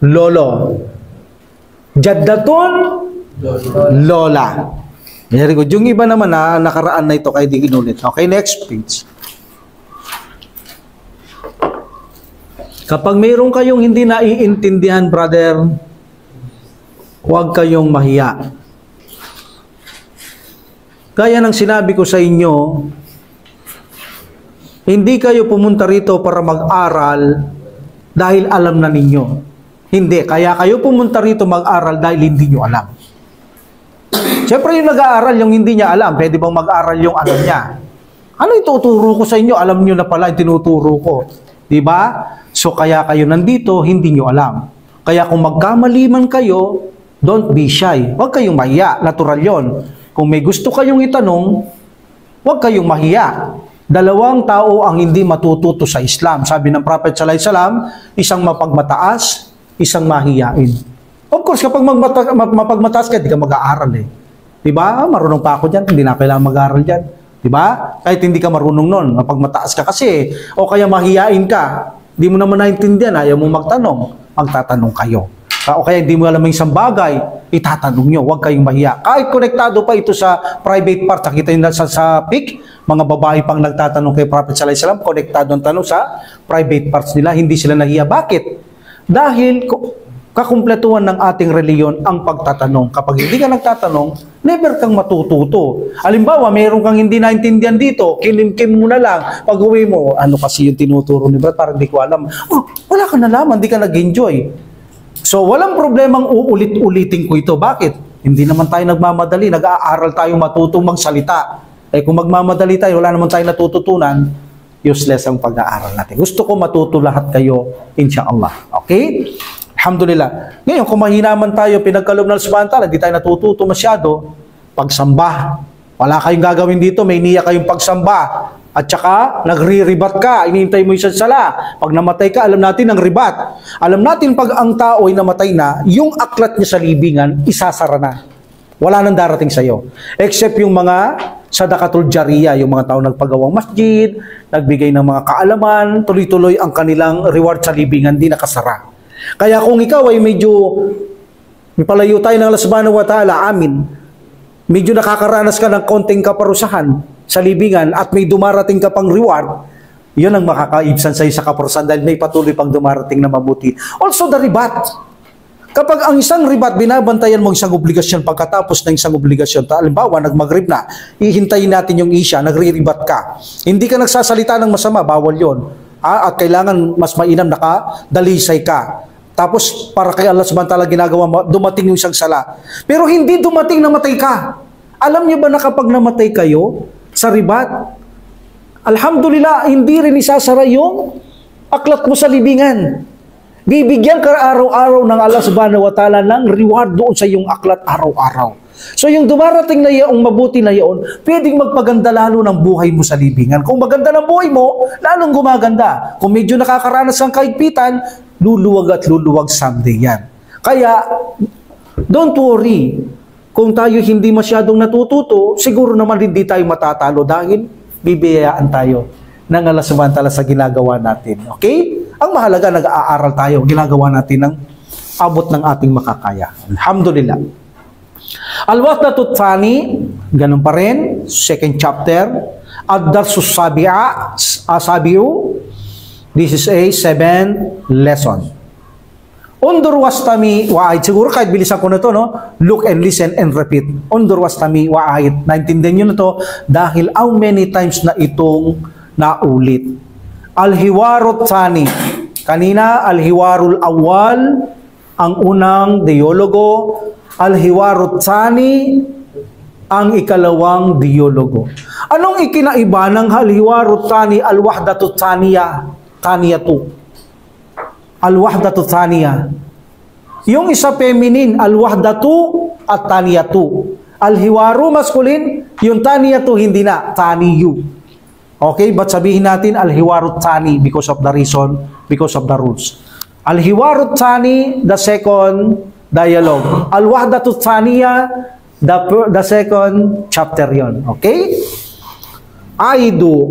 lolo. Jaddatun, lola. Very good. Yung iba naman na nakaraan na ito kaya di inulit. Okay, next page. Kapag mayroon kayong hindi naiintindihan, brother, huwag kayong mahiya. Kaya ng sinabi ko sa inyo, hindi kayo pumunta rito para mag-aral dahil alam na ninyo. Hindi. Kaya kayo pumunta rito mag-aral dahil hindi nyo alam. Siyempre yung nag-aaral, yung hindi niya alam, pwede bang mag-aral yung alam niya? Ano ituturo ko sa inyo? Alam nyo na pala yung tinuturo ko. Diba? So kaya kayo nandito, hindi nyo alam. Kaya kung magkamali man kayo, don't be shy. Huwag kayong mahiya. Natural yon. Kung may gusto kayong itanong, huwag kayong mahiya. Dalawang tao ang hindi matututo sa Islam. Sabi ng Prophet sallallahu alaihi wasallam, isang mapagmataas, isang mahiyain. Of course, kapag mapagmataas ka, di ka mag-aaral eh. Diba? Marunong pa ako dyan, hindi na kailangan mag-aaral dyan. Diba? Kahit hindi ka marunong nun, mapagmataas ka kasi, o kaya mahiyain ka, di mo naman naintindihan, ayaw mo magtanong, magtatanong kayo. O kaya hindi mo alam yung isang bagay, itatanong nyo, huwag kayong mahiya. Kahit konektado pa ito sa private part, nakita nyo sa PIC, mga babae pang nagtatanong kay Prophet sallallahu alaihi wasallam, konektado ang tanong sa private parts nila, hindi sila nahiya. Bakit? Dahil kakumpletuhan ng ating reliyon ang pagtatanong. Kapag hindi ka nagtatanong, never kang matututo. Halimbawa, mayroon kang hindi naintindihan dito, kinim-kim mo na lang. Pag uwi mo, ano kasi yung tinuturo ni Brad, parang di ko alam. Oh, wala ka na naman, di ka nag-enjoy. So, walang problemang uulit-ulitin ko ito. Bakit? Hindi naman tayo nagmamadali, nag-aaral tayo matutong magsalita. Kung magmamadali tayo, wala naman tayo natututunan, useless ang pag-aaral natin. Gusto ko matuto lahat kayo, insyaAllah. Okay? Alhamdulillah. Ngayon, kung mahinaman tayo, pinagkaloob ng subhanahu wa ta'ala, di tayo natututo masyado, pagsamba. Wala kayong gagawin dito, may niya kayong pagsamba. At saka, nagri-ribat ka, inihintay mo yung sala. Pag namatay ka, alam natin ang ribat. Alam natin pag ang tao ay namatay na, yung aklat niya sa libingan, isasara na. Wala nang darating sa'yo. Except yung mga sadaqatul jariyah, yung mga tao nagpagawang masjid, nagbigay ng mga kaalaman, tuloy-tuloy ang kanilang reward sa libingan, di nakasara. Kaya kung ikaw ay medyo palayo tayo ng Allah subhanahu wa ta'ala, amin, medyo nakakaranas ka ng konting kaparusahan sa libingan at may dumarating ka pang reward, yun ang makakaibsan sa'yo sa kaparusahan dahil may patuloy pang dumarating na mabuti. Also, the ribat. Kapag ang isang ribat, binabantayan mo isang obligasyon pagkatapos ng isang obligasyon, halimbawa, nagmagrib na, hihintayin natin yung isya, nagre-ribat ka. Hindi ka nagsasalita ng masama, bawal yon. At kailangan mas mainam na ka, dalisay ka. Tapos, para kay Allah subhanahu wa ta'ala ginagawa, dumating yung isang sala. Pero hindi dumating na matay ka. Alam niyo ba na kapag namatay kayo sa ribat, alhamdulillah, hindi rin isasara yung aklat mo sa libingan. Bibigyan ka araw-araw ng Allah subhanahu wa ta'ala ng reward doon sa iyong aklat araw-araw. So yung dumarating na yung mabuti na yun, pwedeng magpaganda lalo ng buhay mo sa libingan. Kung maganda ng buhay mo, lalong gumaganda. Kung medyo nakakaranas ng kaigpitan, luluwag at luluwag someday yan. Kaya, don't worry. Kung tayo hindi masyadong natututo, siguro naman hindi tayo matatalo dahil bibiyayaan tayo ng Allah subhanahu wa ta'ala sa ginagawa natin. Okay? Ang mahalaga, nag-aaral tayo, ginagawa natin ng abot ng ating makakaya. Alhamdulillah. Al-Wahdatut Tsani, ganun pa rin, second chapter. Ad-Darsus Sabi'u, this is a 7th lesson. Undur wastami wa'ayit. Siguro kahit bilisan ko na to, no? Look and listen and repeat. Undur wastami wa'ayit. Naintindihan nyo na to dahil how many times na itong naulit. Al-Hiwarut Tsani. Kanina, Al-Hiwarul Awal, ang unang dialogo. Al-Hiwarut Tsani, ang ikalawang dialogo. Anong ikinaiba ng Al-Hiwarut Tsani, Al-Wahdatut Tsaniyatu? Al-Wahdatut Tsaniya. Yung isa feminine, Al-Wahdatu at Taniyatu. Al-Hiwaru maskulin, yung Taniyatu hindi na, Taniyu. Okay, but sabihin natin Al-Hiwarut Tsani because of the reason, because of the rules. Al-Hiwarut Tsani, the second dialogue. Al-Wahdatut Tsaniya, the second chapter yon. Okay? Aidu.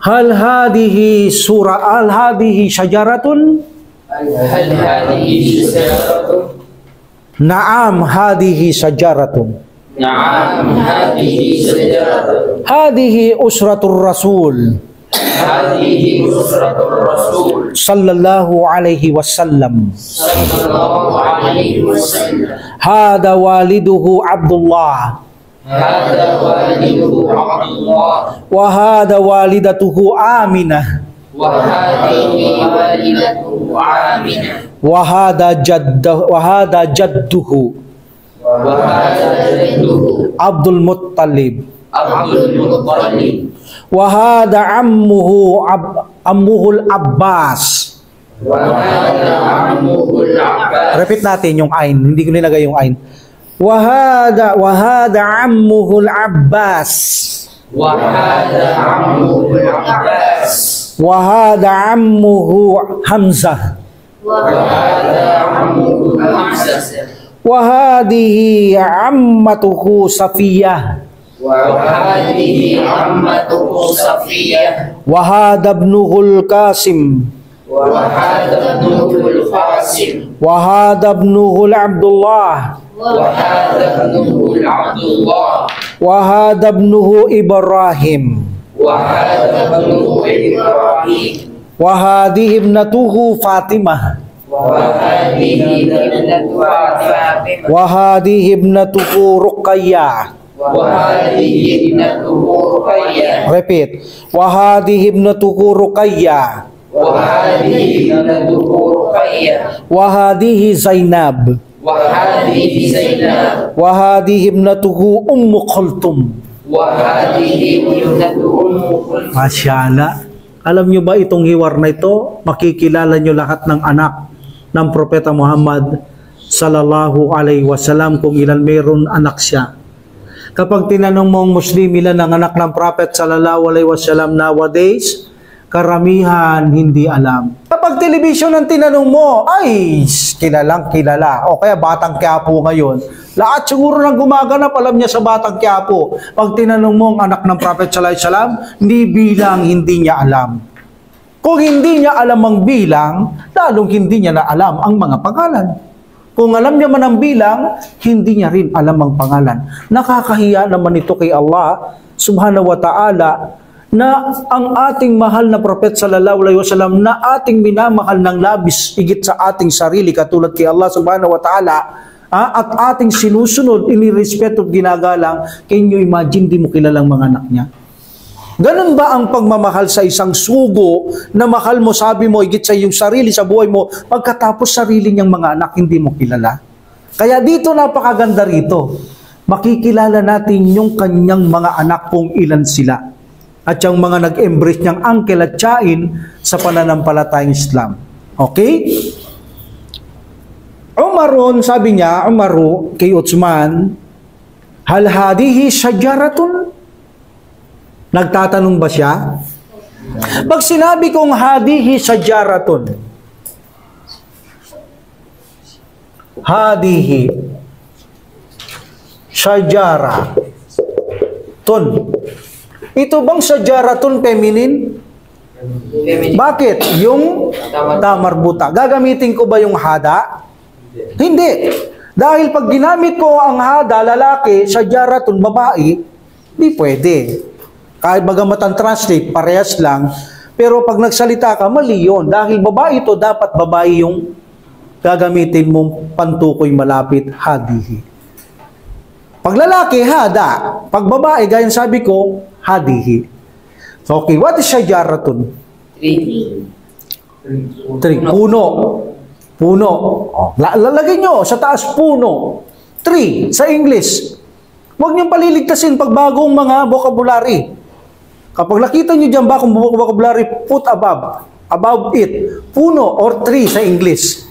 Hal hadihi surah, hal hadihi syajaratun? هل هذه شجرة؟ Naam, hadihi syajaratun. نعم هذه شجرة. Hadihi usratur rasul. هذه نصرة الرسول Sallallahu alaihi wasallam. صلى الله عليه وسلم. Hada waliduhu Abdullah. هذا والده عبد الله Wahada walidatuhu Aminah. وهذه والدته آمنة Wahada jadduhu وهذا جده Abdul Muttalib. عبد المطلب Wahada ammuhul Abbas. وهذا عمه العباس. Repeat natin yung ain, hindi ko nilagay yung ain. Wahada ammuhul Abbas. وهذا عمه العباس. Wahada ammuhu Hamzah. وهذا عمه حمزة. Wahadihi ammatuhu Safiyah. وهذه عمته صفية. Wahada ibnuhul Qasim. وهذا ابنه القاسم. Wahada ibnuhul Abdullah. وهذا ابنه عبد الله. Wahada ibnuhu Ibrahim. وهذا ابنه إبراهيم. Wahadihi ibnatuhu Fatimah. وهذه ابنة فاطمة. Wahadihi ibnatuhu Ruqayyah. وهذه ابنته رقية. Repeat. Wahadihi ibnatuhu Ruqayyah. وهذه ابنته رقية. Wahadihi Zainab. وهذه زينب. Wahadihi ibnatuhu Ummu Kulthum. وهذه ابنة أم كلثوم. Masyaallah. Alam nyo ba itong hiwar na ito? Makikilala nyo lahat ng anak ng Propeta Muhammad sallallahu alaihi wasallam kung ilan mayroon anak siya. Kapag tinanong mong Muslim ilan ang anak ng Prophet sallallahu alaihi wasallam nowadays, karamihan hindi alam. Kapag television ang tinanong mo, ay kilalang kilala. O kaya Batang Quiapo ngayon. Lahat siguro nang gumaganap, alam niya sa Batang Quiapo. Pag tinanong mo ang anak ng Prophet sallallahu alaihi wasallam, hindi bilang hindi niya alam. Kung hindi niya alam ang bilang, lalong hindi niya na alam ang mga pangalan. Kung alam niya man ang bilang, hindi niya rin alam ang pangalan. Nakakahiya naman ito kay Allah subhanahu wa ta'ala na ang ating mahal na propet sallallahu alaihi wasallam na ating minamahal ng labis higit sa ating sarili katulad kay Allah subhanahu wa ta'ala at ating sinusunod, inirespeto at ginagalang, can you imagine di mo kilalang mga anak niya? Ganun ba ang pagmamahal sa isang sugo na mahal mo, sabi mo, higit sa iyong sarili, sa buhay mo, pagkatapos sarili niyang mga anak, hindi mo kilala? Kaya dito napakaganda rito. Makikilala natin yung kanyang mga anak kung ilan sila. At yung mga nag-embrace niyang uncle at tiyain sa pananampalatayang Islam. Okay? Umarun, sabi niya, Umaru, kay Uthman, hal hadihi shajaratun? Nagtatanong ba siya? Pag sinabi kong hadihi shajaratun, hadihi shajaratun, ito bang shajaratun feminine? Bakit? Yung tamarbuta. Gagamitin ko ba yung hada? Hindi. Dahil pag ginamit ko ang hada, lalaki, shajaratun, babae, di pwede. Kahit bagamat ang translate, parehas lang. Pero pag nagsalita ka, mali yun. Dahil babae ito, dapat babae yung gagamitin mong pantukoy malapit, hadihi. Pag lalaki, hada. Pag babae, gaya sabi ko, hadihi. Okay, what is shajaratun? Tree. Puno. Puno. Oh, lalagay nyo sa taas, puno. Tree, sa English. Huwag niyong paliligtasin pag bagong mga vocabulary. Kapag nakita niyo dyan ba kung vocabulary, put above it. Puno or tree sa English.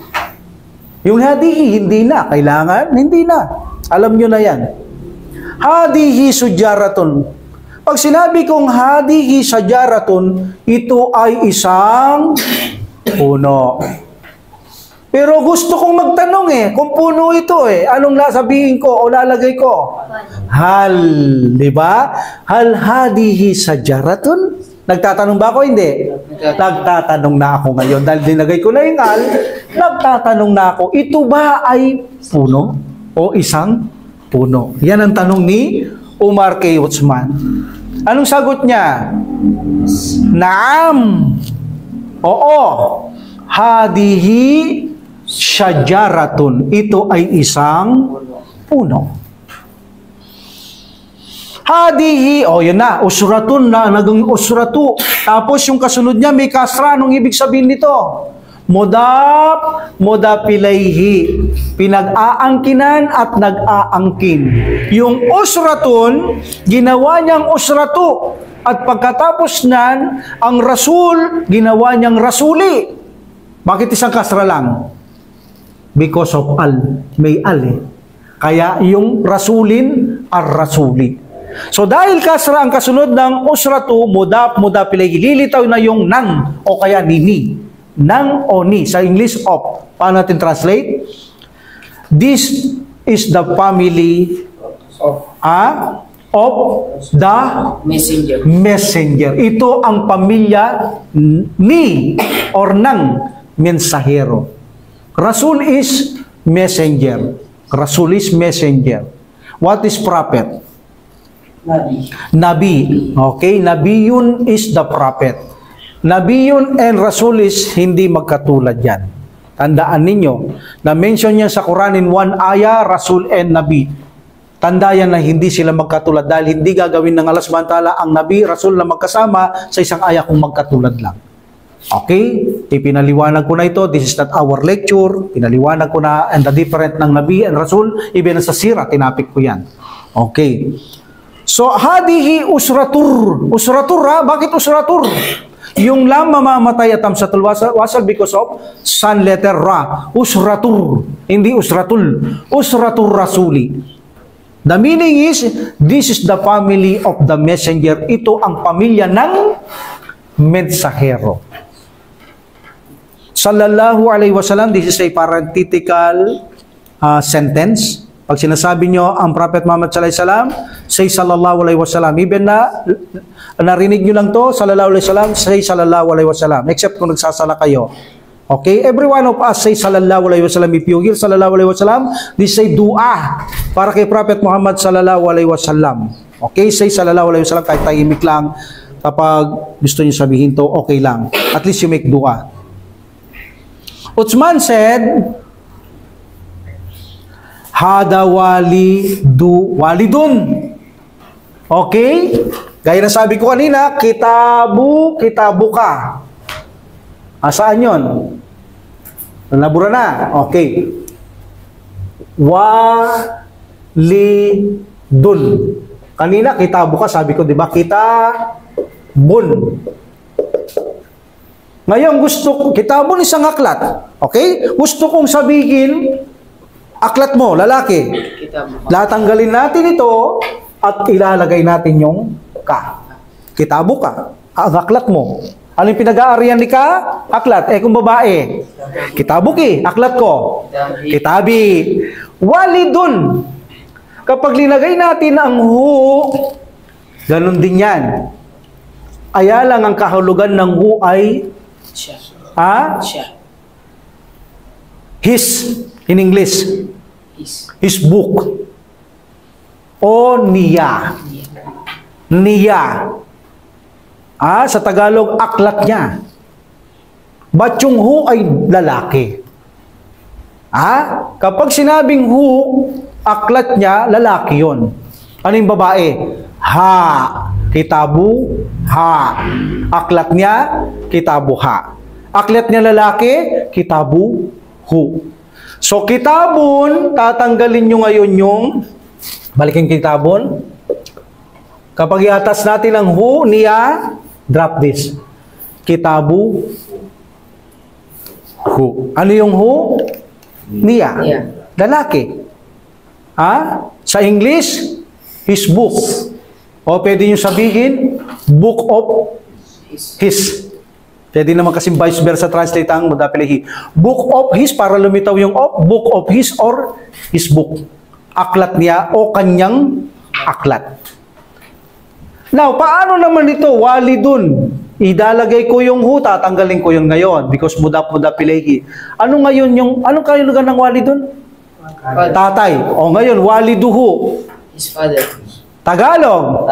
Yung hadihi, hindi na. Kailangan, hindi na. Alam nyo na yan. Hadihi sujaratun. Pag sinabi kong hadihi sajaratun, ito ay isang puno. Pero gusto kong magtanong kung puno ito anong sasabihin ko o lalagay ko? Hal, di ba? Hal hadihi sajaratun? Nagtatanong ba ako? Hindi. Nagtatanong na ako ngayon. Dahil dinagay ko na yung hal, nagtatanong na ako, ito ba ay puno o isang puno? Yan ang tanong ni Umar kay Uthman. Anong sagot niya? Naam. Oo. Hadihi shajaratun. Ito ay isang puno. Hadihi, yun na, usratun na, naging usratu. Tapos yung kasunod niya, may kasra. Anong ibig sabihin nito? Modapilayhi. Pinag-aangkinan at nag-aangkin. Yung usratun, ginawa niyang usratu. At pagkatapos nan, ang rasul, ginawa niyang rasuli. Bakit isang kasra lang? Because of al. May al Kaya yung rasulin, ar-rasuli. So dahil kasra ang kasunod ng usratu, modapilayhi. Lilitaw na yung nang o kaya nini. Nang o ni. Sa English, of. Paano natin translate? This is the family of the messenger. Ito ang pamilya ni or ng mensahero. Rasul is messenger. Rasul is messenger. What is prophet? Nabi. Okay? Nabiyun is the prophet. Nabiyun and Rasul is hindi magkatulad yan. Tandaan ninyo, na-mention niya sa Quran in one ayah, Rasul and Nabi. Tandaan na hindi sila magkatulad dahil hindi gagawin ng Allah subhanahu wa ta'ala ang Nabi, Rasul na magkasama sa isang ayah kung magkatulad lang. Okay? Ipinaliwanag ko na ito. This is not our lecture. Pinaliwanag ko na and the different ng Nabi and Rasul. Even sa sira, tinapik ko yan. Okay. So, hadihi usratur. Usratur Bakit usratur? Yung lam mamamatay at amsatul wasal because of sun letter ra. Usratur. Hindi usratul. Usratur rasuli. The meaning is, this is the family of the messenger. Ito ang pamilya ng mensahero. Sallallahu alaihi wasallam, this is a parenthetical sentence. Pag sinasabi nyo ang Prophet Muhammad sallallahu alaihi wasallam, say sallallahu alaihi wasallam. Even na narinig nyo lang to, sallallahu alaihi wasallam, say sallallahu alaihi wasallam. Except kung nagsasala kayo. Okay? Every one of us say sallallahu alaihi wasallam. If you hear sallallahu alaihi wasallam, this say dua para kay Prophet Muhammad sallallahu alaihi wasallam. Okay? Say sallallahu alaihi wasallam kahit tahimik lang. Kapag gusto niyo sabihin to, okay lang. At least you make dua. Uthman said, hada walidun. Okay? Gaya na sabi ko kanina, kitabuka. Saan yun? Nabura na. Okay. Walidun. Kanina, kitabuka, sabi ko, di ba? Kitabun. Ngayon, kitabun isang aklat. Okay? Gusto kong sabihin, aklat mo, lalaki. Latanggalin natin ito at ilalagay natin yung ka. Kitabu ka. Ang aklat mo. Ano yung pinag-aarian ni ka? Aklat. Kung babae, kitabuki. Aklat ko. Kitabi. Walidun. Kapag linagay natin ang hu, ganun din yan. Aya lang ang kahulugan ng hu ay Siya. Siya. His, in English. His book. O niya. Niya. Sa Tagalog, aklat niya. But yung hu ay lalaki. Kapag sinabing hu, aklat niya, lalaki yon. Ano yung babae? Ha. Kitabu, ha. Aklat niya, kitabu, ha. Aklat niya lalaki, kitabu, hu. So, kitabun, tatanggalin nyo ngayon yung, balikin kitabun. Kapag iatas natin ang hu, niya, drop this. Kitabu, hu. Ano yung hu? Niya. Lalaki. Sa English, his book. O pwede nyo sabihin, book of his. Pwede naman kasi vice versa translate ang mudapilihi. Book of his, para lumitaw yung of, book of his or his book. Aklat niya o kanyang aklat. Now, paano naman ito? Walidun. Idalagay ko yung hu, tatanggalin ko yung ngayon because mudapilihi. Ano ngayon yung, anong kahulugan ng walidun? Tatay. O ngayon, waliduhu. His father. Tagalog.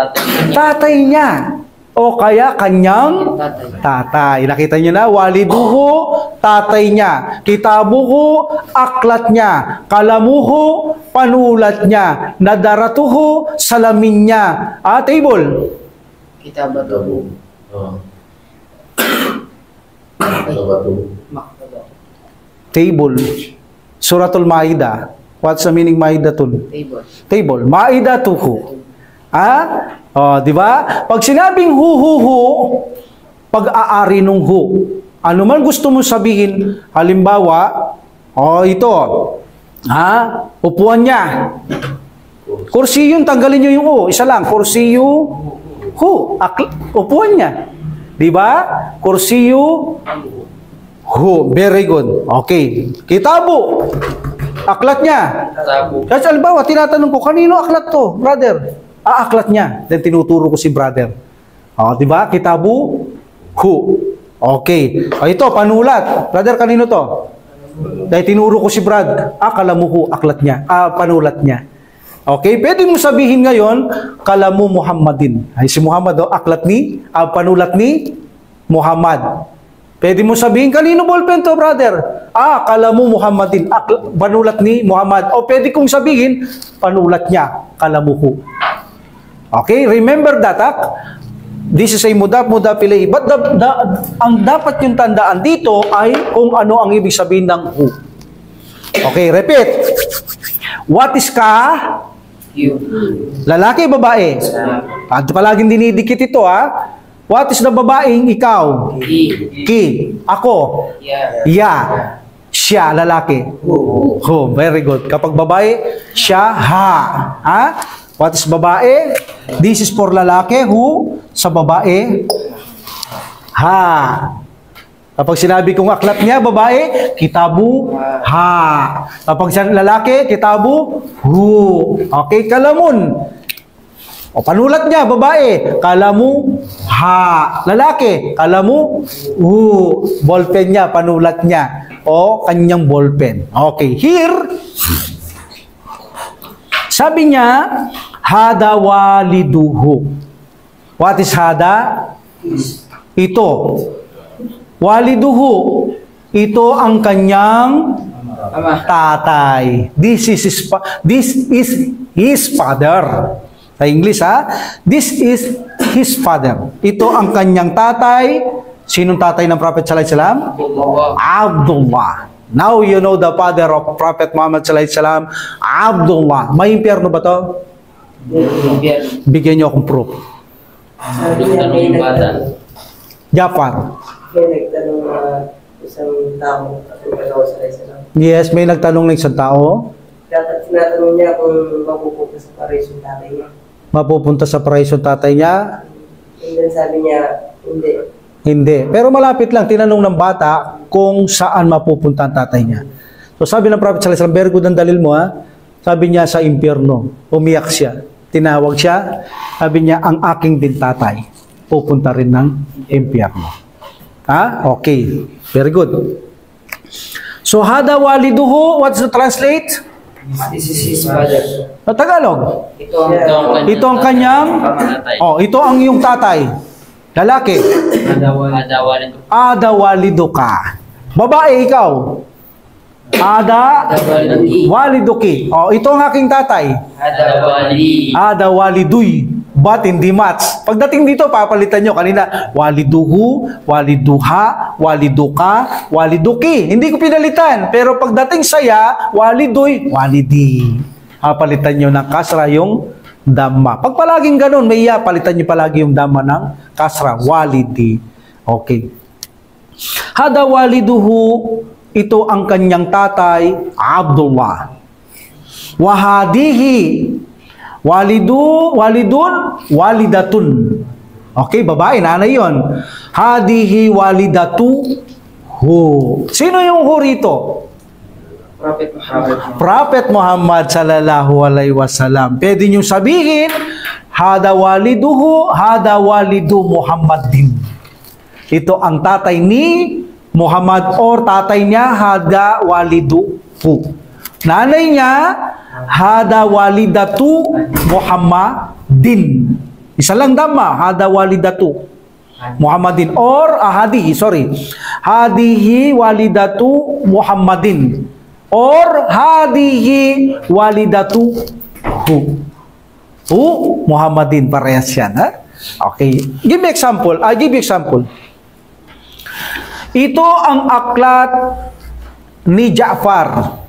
Tatay niya. O kaya kanyang tatay. Nakita niyo na, waliduhu, tatay niya. Kitabuhu, aklat niya. Kalamuhu, panulat niya. Nadaratuhu, salamin niya. Table. Kitabatuhu. Table. Suratul Maida. What's the meaning Maidatun? Table. Maidatuhu. Di ba? Pag sinabing hu, pag-aari nung hu. Ano man gusto mo sabihin, halimbawa, ito, upuan niya. Kursiyo, tanggalin nyo yung u. Isa lang, kursiyo, hu. Upuan niya. Di ba? Kursiyo, hu. Very good. Okay. Kitabu. Aklat niya. Kasi halimbawa, tinatanong ko, kanino aklat to, brother? Aklat niya. Then tinuturo ko si brother. Di ba? Kitabu, hu. Okay. Ito, panulat. Brother, kanino to? Dahil tinuro ko si Brad. Kalamu, aklat niya. Panulat niya. Okay? Pwede mo sabihin ngayon, kalamu Muhammadin. Ay, si Muhammad, aklat ni, panulat ni Muhammad. Pwede mo sabihin, kanino ballpen to, brother? Kalamu Muhammadin. Panulat ni Muhammad. O pwede kong sabihin, panulat niya, kalamuhu. Okay? Remember that, this is a mudapilay. But ang dapat yung tandaan dito ay kung ano ang ibig sabihin ng hu. Okay, repeat. What is ka? You. Lalaki, babae? At palaging dinidikit ito, What is the babaeng ikaw? Ki. Ako? Ya. Siya, lalaki. Hu. Very good. Kapag babae, siya, ha. What is babae? This is for lalaki, hu. Sa babae, ha. Kapag sinabi kong aklat niya, babae, kitabu, ha. Kapag lalaki, kitabu, hu. Okay, kalamun. O panulat niya, babae, kala mo ha. Lalaki, kala mo hu. Ballpen niya, panulat niya. O kanyang ballpen. Okay, here, sabi niya, hada waliduhu. What is hada? Ito. Waliduhu. Ito ang kanyang tatay. This is his father. Sa English, ha? This is his father. Ito ang kanyang tatay. Sinong tatay ng Prophet sallallahu alaihi wasallam? Abdullah. Now you know the father of Prophet Muhammad sallallahu alaihi wasallam, Abdullah. May impyerno ba to? Bigyan niyo akong proof. Jafar. May nagtanong isang tao at nagkatawa sa Islam. Yes, may nagtanong ng isang tao. Tinatanong niya kung mapupunta sa pares yung tatay niya. Mapupunta sa paraiso tatay niya? And then sabi niya, hindi. Hindi. Pero malapit lang, tinanong ng bata kung saan mapupunta ang tatay niya. So sabi ng Prophet sallallahu alaihi wasallam, very good ang dalil mo, ha? Sabi niya sa impyerno. Umiyak siya. Tinawag siya. Sabi niya, ang aking din tatay pupunta rin ng impyerno. Ha? Okay. Very good. So hada waliduhu, what's the translate? This is his father. Sa Tagalog. Ito ang kanyang Ito ang iyong tatay. Lalaki. Ada waliduka. Babae, ikaw. Ada waliduki. Ito ang aking tatay. Ada waliduy. But hindi match. Pagdating dito, papalitan nyo. Kanina, waliduhu, waliduha, waliduka, waliduki. Hindi ko pinalitan. Pero pagdating saya, waliduy, walidi. Papalitan nyo ng kasra yung dhamma. Pag palaging ganun, may iya, palitan nyo palagi yung dhamma ng kasra, walidi. Okay. Hada waliduhu, ito ang kanyang tatay, Abdullah. Wahadihi, walidun, walidatun. Okay, babae, nanay yun. Hadihi walidatu hu. Sino yung hu rito? Prophet Muhammad sallallahu alaihi wasallam. Pwede nyo sabihin, hada waliduhu, hada walidu Muhammadin. Ito ang tatay ni Muhammad or tatay niya, hada waliduhu. Nanay niya, hada walidatu Muhammadin. Isa lang dhamma, hada walidatu Muhammadin or hadihi walidatu Muhammadin or hadihi walidatu Muhammadin, parehas yan, ha? Okay, give me example. I give you example. Ito ang aklat ni Ja'far.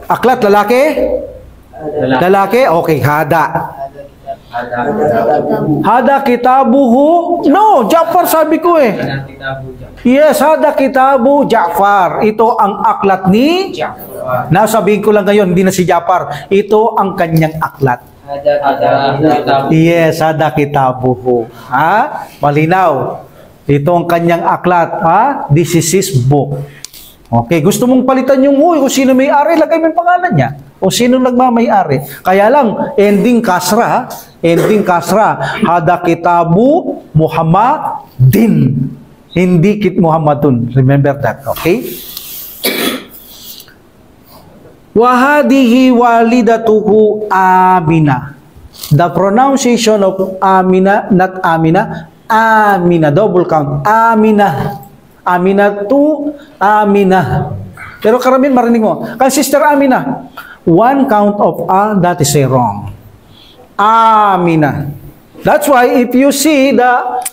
Aklat lalaki? Lalaki? Okay, hada. Hada kitabuhu? No, Ja'far sabi ko eh. Yes, hada kitabu Ja'far. Ito ang aklat ni Ja'far. Nasabihin ko lang ngayon, hindi na si Ja'far. Ito ang kanyang aklat. Yes, hada kitabuhu. Ha? Malinaw. Ito ang kanyang aklat. Ha? This is his book. Okay, gusto mong palitan yung kung sino may-ari, lagay mo yung pangalan niya. O sino nagmamay-ari. Kaya lang, ending kasra. Ending kasra. Hada kitabu Muhammadin. Hindi kit Muhammadun. Remember that, okay? Wahadihi walidatuhu Amina. The pronunciation of Amina, not Amina, Amina, double count. Amina. Aminatu, Amina. Pero karamihan marinig mo. Kay Sister Amina, one count of A, that is a wrong. Amina. That's why if you see the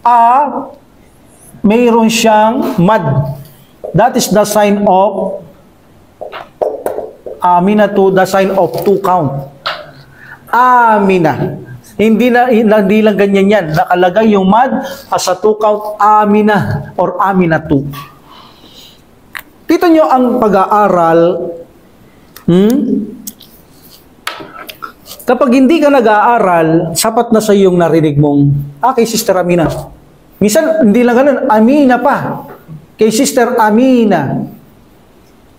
A, mayroon siyang mad. That is the sign of Aminatu, the sign of two count. Amina. Hindi lang ganyan yan. Nakalagay yung mad as a two count Amina or Aminatu. Kita nyo ang pag-aaral. Kapag hindi ka nag-aaral, sapat na sa iyong narinig mong, kay Sister Amina. Minsan, hindi lang ganun, Amina pa. Kay Sister Amina.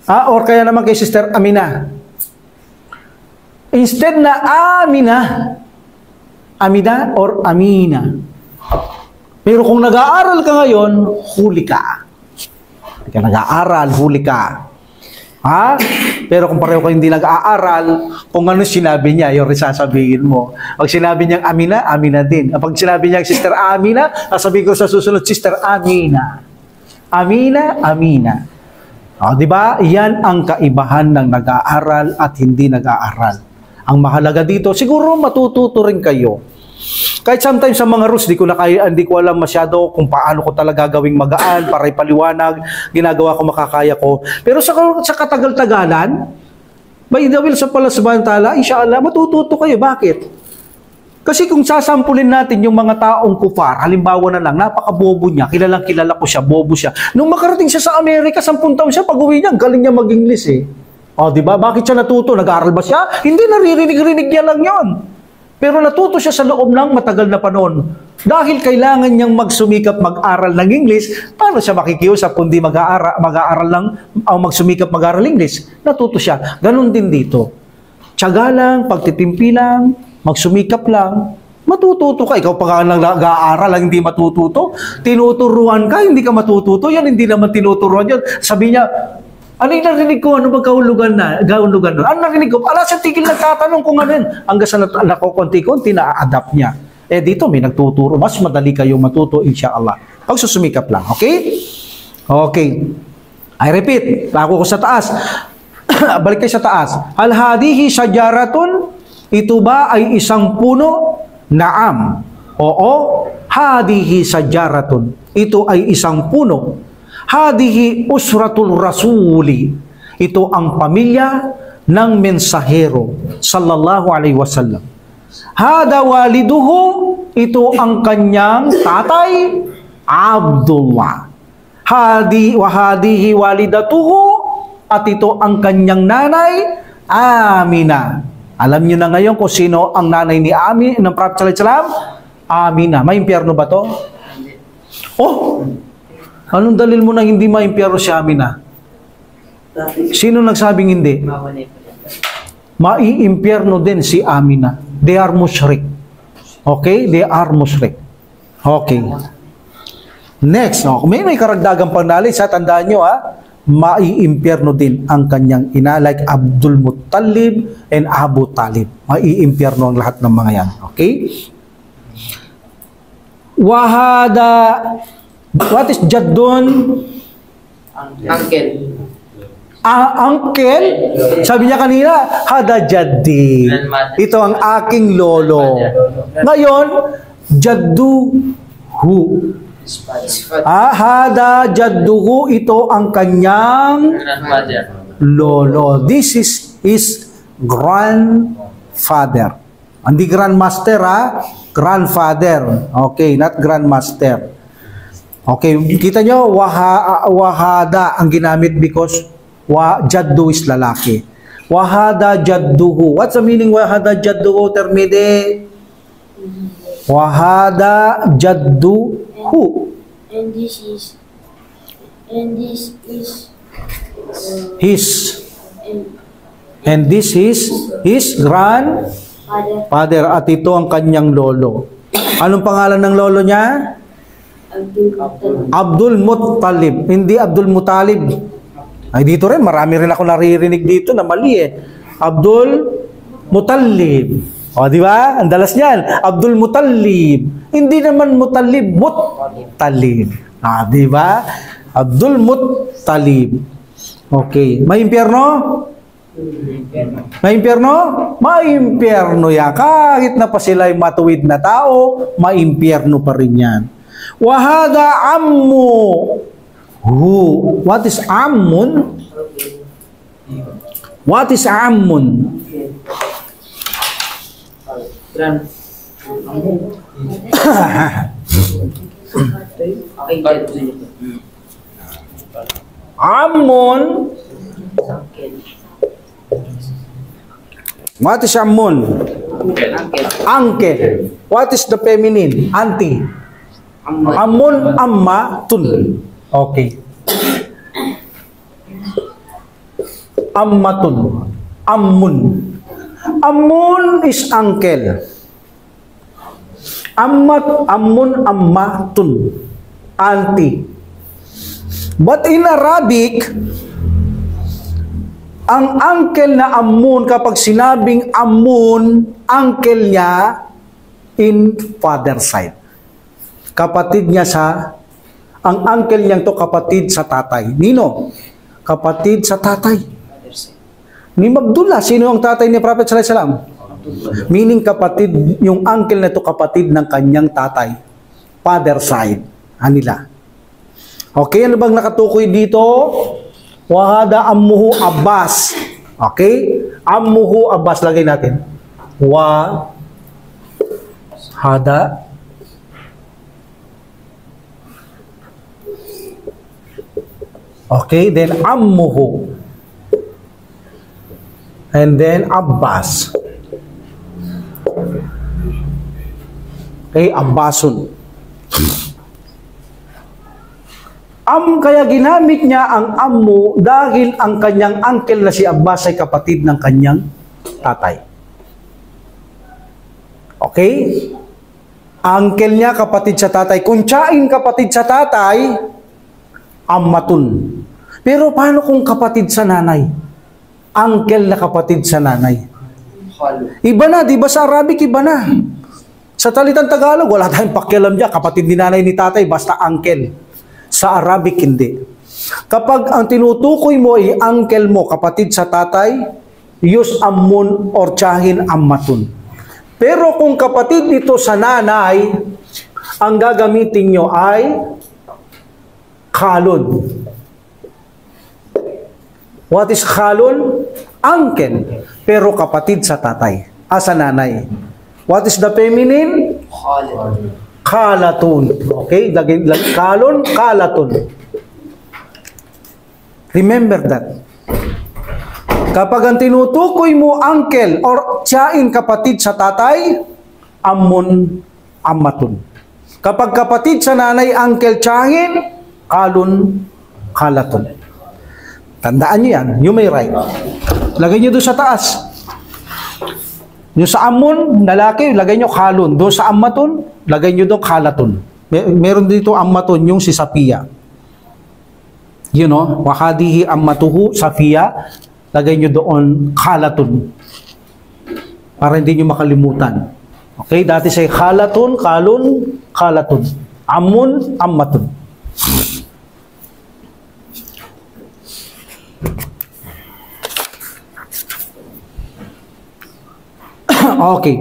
Or kaya naman kay Sister Amina. Instead na Amina. Amina or Amina. Pero kung nag-aaral ka ngayon, huli ka. Hindi ka nag-aaral, huli ka. Ha? Pero kung pareho ka hindi nag-aaral, kung ano sinabi niya, yung sasabihin mo. Pag sinabi niyang Amina, Amina din. Pag sinabi niyang Sister Amina, sasabihin ko sa susunod, Sister Amina. Amina, Amina. O, di ba? Yan ang kaibahan ng nag-aaral at hindi nag-aaral. Ang mahalaga dito, siguro matututo rin kayo. Kahit sometimes sa mga rules, hindi ko alam masyado kung paano ko talaga gawing magaan para ipaliwanag, ginagawa ko makakaya ko. Pero sa katagal-tagalan, by the will sa pala subhanahu wa ta'ala, inshallah, matututo kayo. Bakit? Kasi kung sasampulin natin yung mga taong kufar, halimbawa na lang, napaka-bobo niya, kilalang kilala ko siya, bobo siya. Nung makarating siya sa Amerika, 10 taon siya, pag-uwi niya, galing niya mag-English eh. O, di ba? Bakit siya natuto? Nag-aaral ba siya? Hindi, naririnig-rinig niya lang yon. Pero natuto siya sa loob ng matagal na panahon. Dahil kailangan niyang magsumikap mag-aral ng English, paano siya makikiusap kung di mag-aaral lang o magsumikap mag-aral English? Natuto siya. Ganon din dito. Tiyaga lang, pagtitimpi lang, magsumikap lang, matututo ka. Ikaw pa nga nag-aaral lang hindi matututo. Tinuturuan ka, hindi ka matututo. Yan, hindi naman tinuturuan yan. Sabi niya, ano yung narinig ko? Ano ba kahulugan na? Kahulugan nun? Ano narinig ko? Ala, sa tigil nagtatanong kung ano yun. Hanggang sa nakukunti-kunti, na-adapt niya. Eh dito, may nagtuturo. Mas madali kayong matuto, insyaAllah. Pag susumikap lang. Okay? Okay. I repeat. Ako ko sa taas. Balik kayo sa taas. Hal hadihi syajaratun. Ito ba ay isang puno? Naam. Oo. Hadihi syajaratun. Ito ay isang puno. Hadihi usratul rasuli. Ito ang pamilya ng mensahero sallallahu alaihi wasallam. Hada waliduhu. Ito ang kanyang tatay Abdullah. Hadihi walidatuhu. At ito ang kanyang nanay Amina. Alam niyo na ngayon kung sino ang nanay ni Amina ng Prophet sallallahu alaihi wasallam? Amina. May impyerno ba to? Oh! Anong dalil mo na hindi maimpyerno si Amina? Sino nagsabing hindi? Maiimpyerno din si Amina. They are mushrik. Okay? They are mushrik. Okay. Next. Oh, may karagdagang panalis. Tandaan nyo maiimpyerno din ang kanyang ina like Abdul Muttalib and Abu Talib. Maiimpyerno ang lahat ng mga yan. Okay? Wahada. What is jaddun? Uncle. Uncle? Sabi niya kanina, hada jaddi. Ito ang aking lolo. Ngayon, jadduhu. Hada jadduhu. Ito ang kanyang lolo. This is his grandfather. Hindi grandmaster grandfather. Okay, not grandmaster. Okay, kita nyo, wahada ang ginamit because jaddu is lalaki. Wahada jadduhu. What's the meaning wahada jadduhu, Termide? Wahada jadduhu. And this is His. And this is his grandfather. At ito ang kanyang lolo. Anong pangalan ng lolo niya? Abdul Muttalib. Hindi Abdul Muttalib. Ay dito rin, marami rin ako naririnig dito na mali Abdul Muttalib. O di ba? Ang dalas niyan, Abdul Muttalib. Hindi naman Muttalib, Muttalib. Di ba? Abdul Muttalib. Okay. May impyerno? May impyerno? May impyerno yan. Kahit na pa sila ay matuwid na tao, may impyerno pa rin yan. Wahada ammu. What is ammun? What is ammun? Ammun. What is ammun? Uncle. What is the feminine? Auntie. Ammun, amma, tun. Okay. Ammatun. Ammun. Ammun is uncle. Ammun, ammatun. Auntie. But in Arabic, ang uncle na ammun, kapag sinabing ammun, uncle niya in father side. Kapatid niya ang uncle niyang to kapatid sa tatay. Nino? Kapatid sa tatay. Ni Abdullah, sino ang tatay ni Prophet sallallahu alaihi wasallam? Meaning kapatid, yung uncle na to kapatid ng kanyang tatay. Father side. Nila. Okay, ano bang nakatukoy dito? Wahada ammuhu Abbas. Okay? Ammuhu Abbas, lagay natin. Wahada okay, then ammuhu. And then Abbas. Okay, Abbasun. Kaya ginamit niya ang ammu dahil ang kanyang uncle na si Abbas ay kapatid ng kanyang tatay. Okay? Uncle niya kapatid sa tatay. Kung tiyain kapatid sa tatay, ammatun. Pero paano kung kapatid sa nanay? Uncle na kapatid sa nanay. Iba na, di ba sa Arabic iba na? Sa talitang Tagalog, wala tayong pakialam dyan. Kapatid ni nanay ni tatay, basta uncle. Sa Arabic, hindi. Kapag ang tinutukoy mo ay uncle mo, kapatid sa tatay, use ammun or tiyahin ammatun. Pero kung kapatid nito sa nanay, ang gagamitin nyo ay khalun. What is khalun? Uncle. Pero kapatid sa tatay. Sa nanay. What is the feminine? Khalatun. Okay? Khalun, khalatun. Remember that. Kapag ang tinutukoy mo uncle or tiyain kapatid sa tatay, ammun, ammatun. Kapag kapatid sa nanay, uncle, tiyahin, khalun, khalatun. Tandaan nyo yan. You may write. Lagay nyo doon sa taas. Yung sa ammun, lalaki, lagay nyo khalun. Doon sa ammatun, lagay nyo doon khalatun. Meron dito ammatun, yung si Safiya. You know, wahadihi ammatuhu, Safiya, lagay nyo doon khalatun. Para hindi nyo makalimutan. Okay, dati say khalatun, khalun, khalatun. Ammun, ammatun. Okay.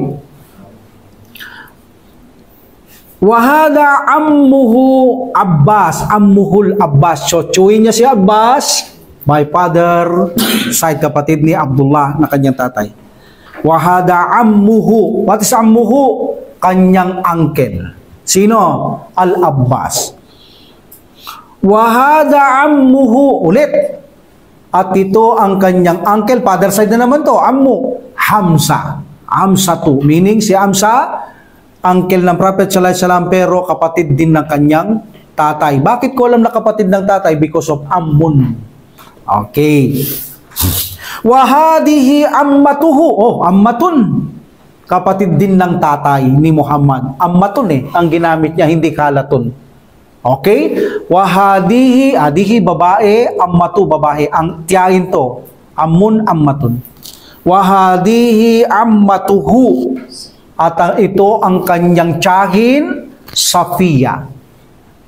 Wahada ammuhu Abbas, ammuhul Abbas. So, tsuhin niya si Abbas, my father, side kapatid ni Abdullah na kanyang tatay. Wahada ammuhu. What is ammuhu? Kanyang uncle. Sino? Al-Abbas. Wahada ammuhu. Ulit. At ito ang kanyang uncle, father side na naman to, ammu, Hamza. Hamza to, meaning si Hamza, uncle ng Prophet sallallahu alaihi wasallam, pero kapatid din ng kanyang tatay. Bakit ko alam na kapatid ng tatay? Because of ammun. Okay. Wahadihi ammatuhu. Oh, ammatun. Kapatid din ng tatay ni Muhammad. Ammatun ang ginamit niya, hindi khalatun. Okay? Wahadihi, adihi babae, ammatu babae. Ang tiyahin to, ammun, ammatun. Wahadihi ammatuhu. At ito ang kanyang tiyahin, Safiya.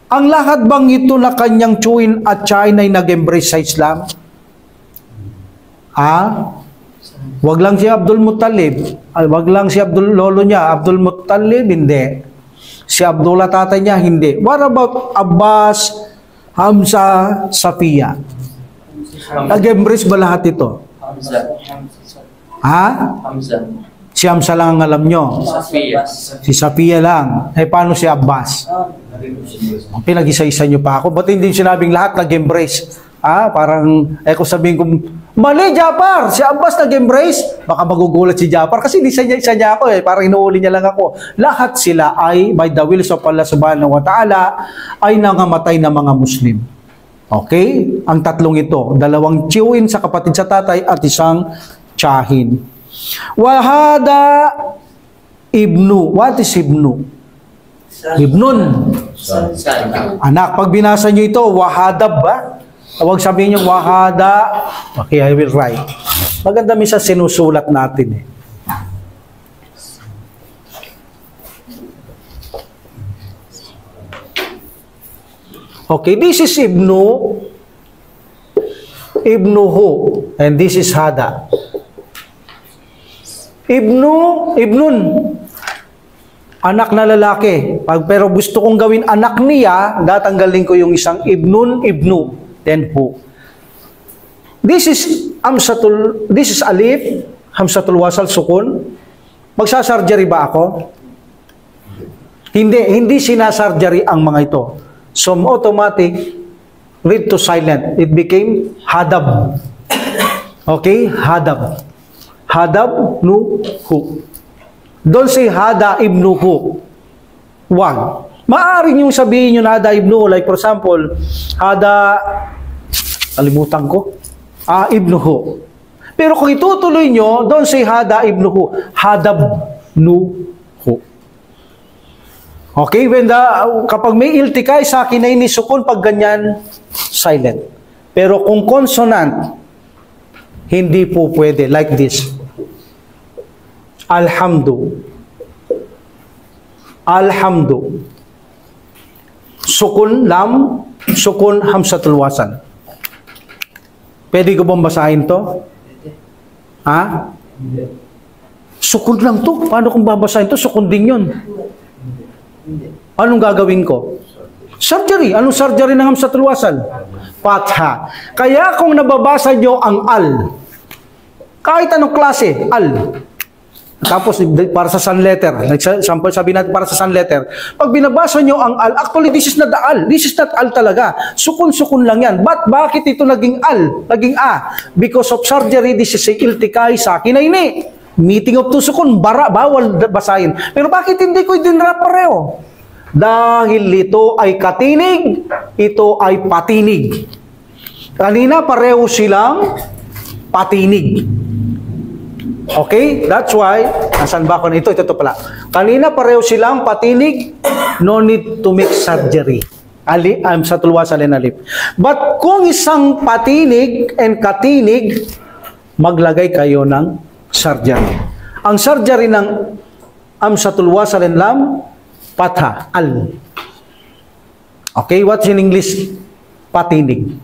Ang lahat bang ito na kanyang tsuhin at tiyahin ay nag-embrace sa Islam? Wag lang si Abdul Muttalib. Wag lang si lolo niya, Abdul Muttalib, hindi. Si Abdullah tatay niya, hindi. What about Abbas, Hamza, Safiya? Nag-embrace ba lahat ito? Hamza. Si Hamza lang ang alam nyo. Safiya. Si Safiya lang. Paano si Abbas? Pinag-isa-isa nyo pa ako. Ba't hindi sinabing lahat nag-embrace? Parang, kung sabihin ko, mali, Jafar! Si Abbas nag-embrace? Baka magugulat si Jafar kasi hindi isa niya ako parang inuuli niya lang ako. Lahat sila ay, by the will of Allah subhanahu wa ta'ala, ay nangamatay na mga Muslim. Okay? Ang tatlong ito, dalawang tiyuin sa kapatid sa tatay at isang tiyahin. Wahada ibnu. What is ibnu? Ibnun. Son. Anak. Pag binasa nyo ito, wahadab ba? Huwag sabihin nyo wahada. Okay, I will write. Maganda minsan sinusulat natin eh. Okay, this is ibnu. Ibnuhu. And this is hada. Ibnun. Anak na lalaki. Pero gusto kong gawin anak niya, tatanggalin ko yung isang ibnun, ibnu. Then hu. This is alif, hamsatul wasal, sukun. Magsasurgery ba ako? Hindi sinasargery ang mga ito. So automatic, read to silent. It became hadab. Okay? Hadab. Hadab nu hu. Don't say hada ibnu hu. Wag. Maaring yung sabihin nyo na hada ibnu, like for example, hada, kalimutan ko, ibnu hu. Pero kung itutuloy nyo, don't say hada ibnu hu. Hadab nu hu. Okay? Kapag may iltikay, sa akin ay nisukun, pag ganyan, silent. Pero kung consonant, hindi po pwede. Like this. Alhamdu. Alhamdu. Sukun lam, sukun hamsatul wasal. Pwede ko bang basahin to? Ha? Sukun lang to. Paano kung babasahin to? Sukun din yun. Anong gagawin ko? Surgery. Anong surgery ng hamsatul wasal? Fatha. Kaya kung nababasa nyo ang al, kahit anong klase, al. Tapos, para sa sun letter. Example, sabi natin para sa sun letter. Pag binabasa nyo ang al, actually, this is not the al. This is not al talaga. Sukun-sukun lang yan. But, bakit ito naging al? Naging a? Because of surgery, this is a iltikay sa kinaini. Meeting of two sukun, bawal basahin. Pero bakit hindi ko idinrap pareho? Dahil ito ay katinig, ito ay patinig. Kanina, pareho silang patinig. Okay? That's why, nasan ba ako nito? Ito pala. Kanina pareho silang patinig, no need to make surgery. Sa tulwas alin alip. But kung isang patinig and katinig, maglagay kayo ng surgery. Ang surgery ng amsatul wasal and lam, patha, al. Okay, what's in English? Patinig.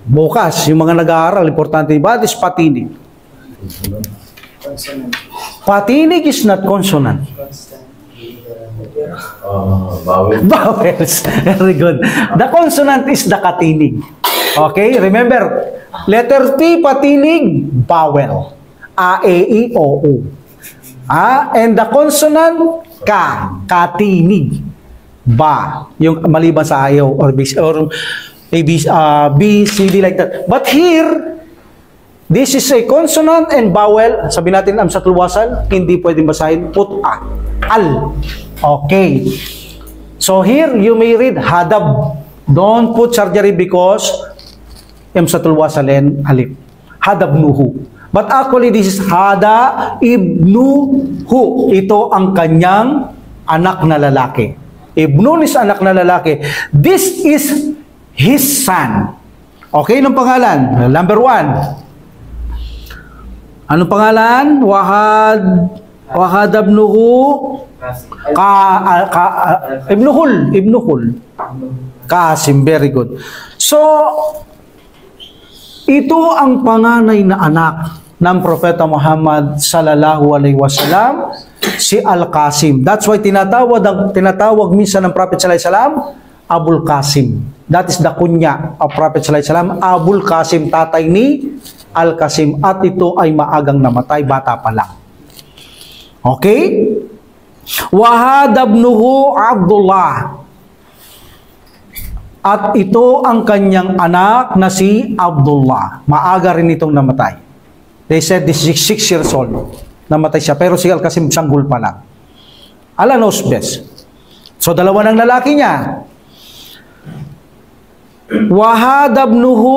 Bukas, yung mga nag-aaral, importante, what is patinig? Consonant. Patinig is not consonant. Vowels. Very good. The consonant is the katinig. Okay, remember, letter P, patinig, vowel. A, E, I, O, U. And the consonant, ka, katinig. Ba, yung maliban sa ayaw or A, B, C, D, like that. But here, this is a consonant and vowel. Sabi natin ang amsatul wasal, hindi pwedeng basahin, put a. Al. Okay. So here, you may read hadab. Don't put surgery because amsatul wasal and alif. Hadab nuhu. But actually, this is hada ibnuhu. Ito ang kanyang anak na lalaki. Ibnun is anak na lalaki. This is his son. Okay, anong pangalan? Number 1. Anong pangalan? Wahad ibnuhu. Ibnuhul. Kasim, very good. So, ito ang panganay na anak ng Propeta Muhammad sallallahu alaihi wasallam, si Al-Qasim. That's why tinatawag minsan ng Prophet sallallahu alaihi wasallam Abul Qasim. That is the kunya of Prophet sallallahu alaihi wasallam, Abul Qasim, tatay ni Al-Qasim. At ito ay maagang namatay, bata pa lang. Okay? Wahad ibnuhu Abdullah. At ito ang kanyang anak na si Abdullah. Maaga rin itong namatay. They said this is 6 years old. Namatay siya. Pero si Al-Qasim sanggol pa lang. Allah knows best. So, dalawa ng lalaki niya. Wahadabnuhu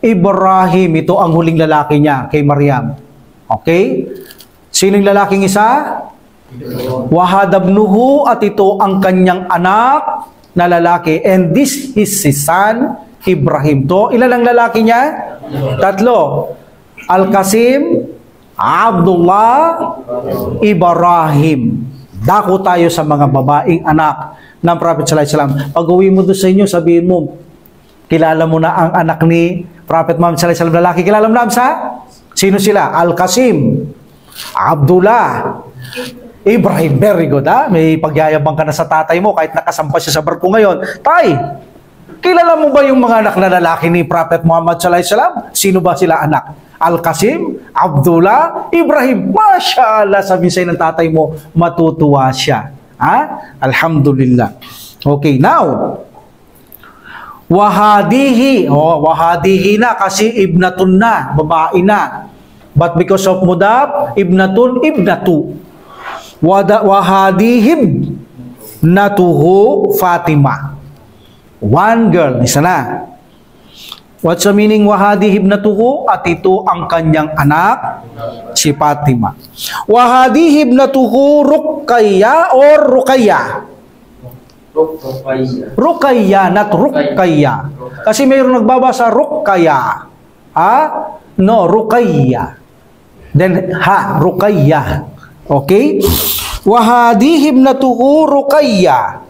Ibrahim. Ito ang huling lalaki niya kay Maryam. Okay? Sino yung lalaking isa? Wahadabnuhu, at ito ang kanyang anak na lalaki. And this is his son, Ibrahim. To, ilan ang lalaki niya? 3. Al-Qasim, Abdullah, Ibrahim. Dako tayo sa mga babaeng anak ng Prophet sallallahu alaihi wasallam. Pag uwi mo doon sa inyo, sabihin mo, kilala mo na ang anak ni Prophet Muhammad sallallahu alaihi wasallam, lalaki. Kilala mo na sa? Sino sila? Al-Qasim, Abdullah, Ibrahim. Very good, ha? May pagyayabang ka na sa tatay mo kahit nakasampa siya sa barko ngayon. Tay, kilala mo ba yung mga anak na lalaki ni Prophet Muhammad sallallahu alaihi wasallam? Sino ba sila anak? Al-Qasim, Abdullah, Ibrahim. Masya Allah, sabi sa'yo ng tatay mo, matutuwa siya. Ha? Alhamdulillah. Okay, now, wahadihi. Wahadihi na kasi ibnatun na, babae na. But because of mudab, ibnatun, ibnatu. Wahadihib natuhu Fatima. One girl, isa na. What's the meaning wahadihib natuhu? At ito ang kanyang anak, si Fatima. Wahadihib natuhu Ruqayya or Ruqayya? Ruqayya, not Ruqayya. Kasi mayroong nagbabasa Ruqayya. Ha? No, Ruqayya. Then, ha, Ruqayya. Okay? Wahadihi ibnatuhu Ruqayya.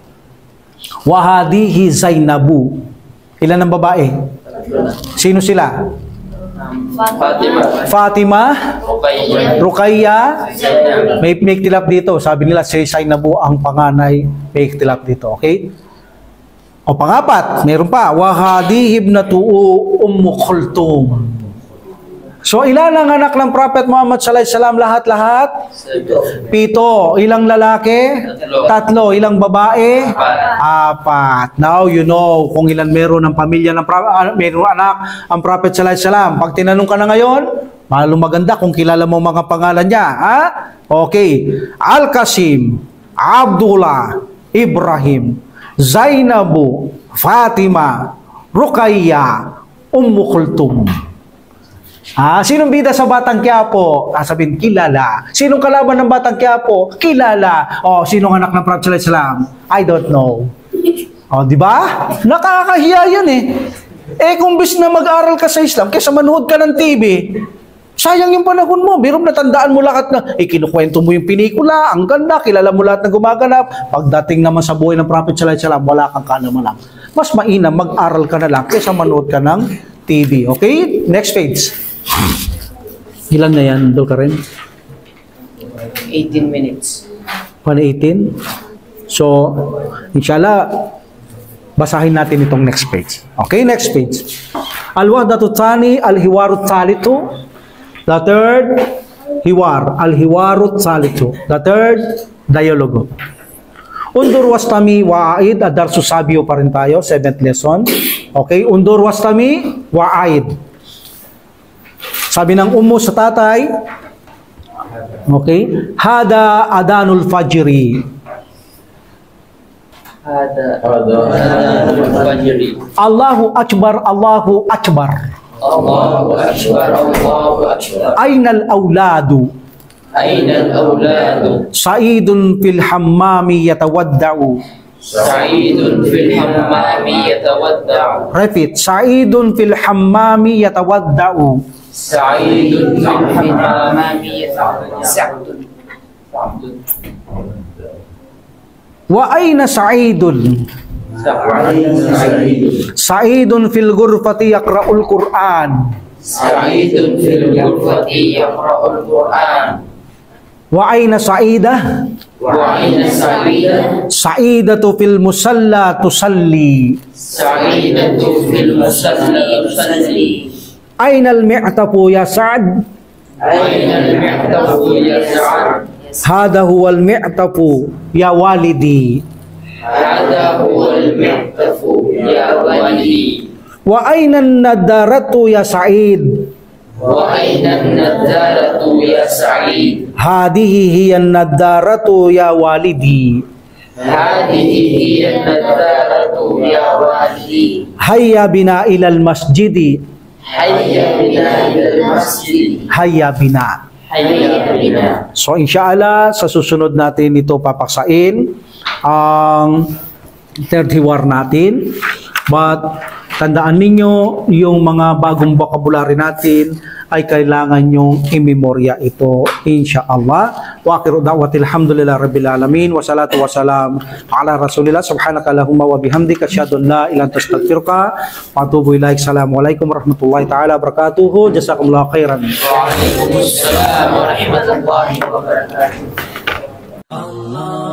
Wahadihi Zainabu. Ilan ang babae? Sino sila? Fatima. Ruqayya. May iktilap dito. Sabi nila si Zainabu ang panganay. May iktilap dito. Okay? O pangapat, meron pa. Wahadihi ibnatuhu Ummu Kulthum. So, ilan ang anak ng Prophet Muhammad sallallahu alaihi wasallam? Lahat-lahat? 7. Ilang lalaki? 3. Ilang babae? 4. Now, you know kung ilan meron ng pamilya ng meron anak ang Prophet sallallahu alaihi wasallam. Pag tinanong ka na ngayon, malong maganda kung kilala mo mga pangalan niya. Ha? Okay. Al-Qasim, Abdullah, Ibrahim, Zainabu, Fatima, Ruqayya, Ummu Kulthum. Sinong bida sa Batang Quiapo? Sabihin, kilala. Sinong kalaban ng Batang Quiapo? Kilala. Sinong anak ng Prophet sallallahu alaihi wasallam? I don't know. Di ba? Nakakahiya yun eh. Kung bis na mag-aral ka sa Islam, kaysa manood ka ng TV, sayang yung panahon mo. Biro natandaan mo lahat na, kinukwento mo yung pelikula, ang ganda, kilala mo lahat ng gumaganap. Pagdating naman sa buhay ng Prophet sallallahu alaihi wasallam, wala kang kanaman. Mas mainam, mag-aral ka na lang kaysa manood ka ng TV. Okay? Next page. Ilan na yan, Dol Karen? 18 minutes. 118? So, inshallah, basahin natin itong next page. Okay, next page. Al-Wahdatu Tsani, Al-Hiwaru Tsalitu. The third, Hiwar. Al-Hiwaru Tsalitu. The third, Dialogo. Undur wastami wa'aid. Adarsu Sabio pa rin tayo, 7th lesson. Okay, undur wastami wa'aid. Sabi ng ummo sa tatay, okay, hada adanul fajri. Hada adanul fajri. Allahu akbar, Allahu akbar. Allahu akbar, Allahu akbar. Aynal awladu. Aynal awladu. Sa'idun fil hammami yatawadda'u. Sa'idun fil hammami yatawadda'u. Repeat, sa'idun fil hammami yatawadda'u. Sa'idun fil hammami yatawadda'u. Wa ayna sa'idun? Sa'idun fil ghurfati yaqra'ul Qur'an. Sa'idun fil ghurfati yaqra'ul Qur'an. Wa ayna sa'idah? Wa ayna sa'idah? Sa'idatu fil musalla tusalli. Sa'idatu fil musalla tusalli. Aynal mi'tafu ya Sa'd? Aynal mi'tafu ya Sa'd? Hada huwal mi'tafu ya walidi. Hada huwal mi'tafu ya walidi. Wa aynan nadaratu ya Sa'id? Wa aynan nadaratu ya Sa'id? Hadihi hiyan nadaratu ya walidi. هذه هي النذارة يا والدي Hayya bina ilal masjidi. هيا بنا إلى المسجد Hayya bina. هيا بنا. So inshallah, sa susunod natin ito papaksain ang third hiwar natin. But tandaan ninyo, yung mga bagong vocabulary natin ay kailangan nyong imemorya ito, insyaAllah. Wa akhiru da'wati alhamdulillah rabbil alamin. Wa salatu wa salam ala rasulillah. Subhanaka Allahumma wa bihamdika asyhadu an la ilaha illa anta astaghfiruka wa atubu ilaik. Assalamualaikum warahmatullahi taala wabarakatuh. Jazakumullahu khairan. وعليكم السلام ورحمة الله وبركاته. Allah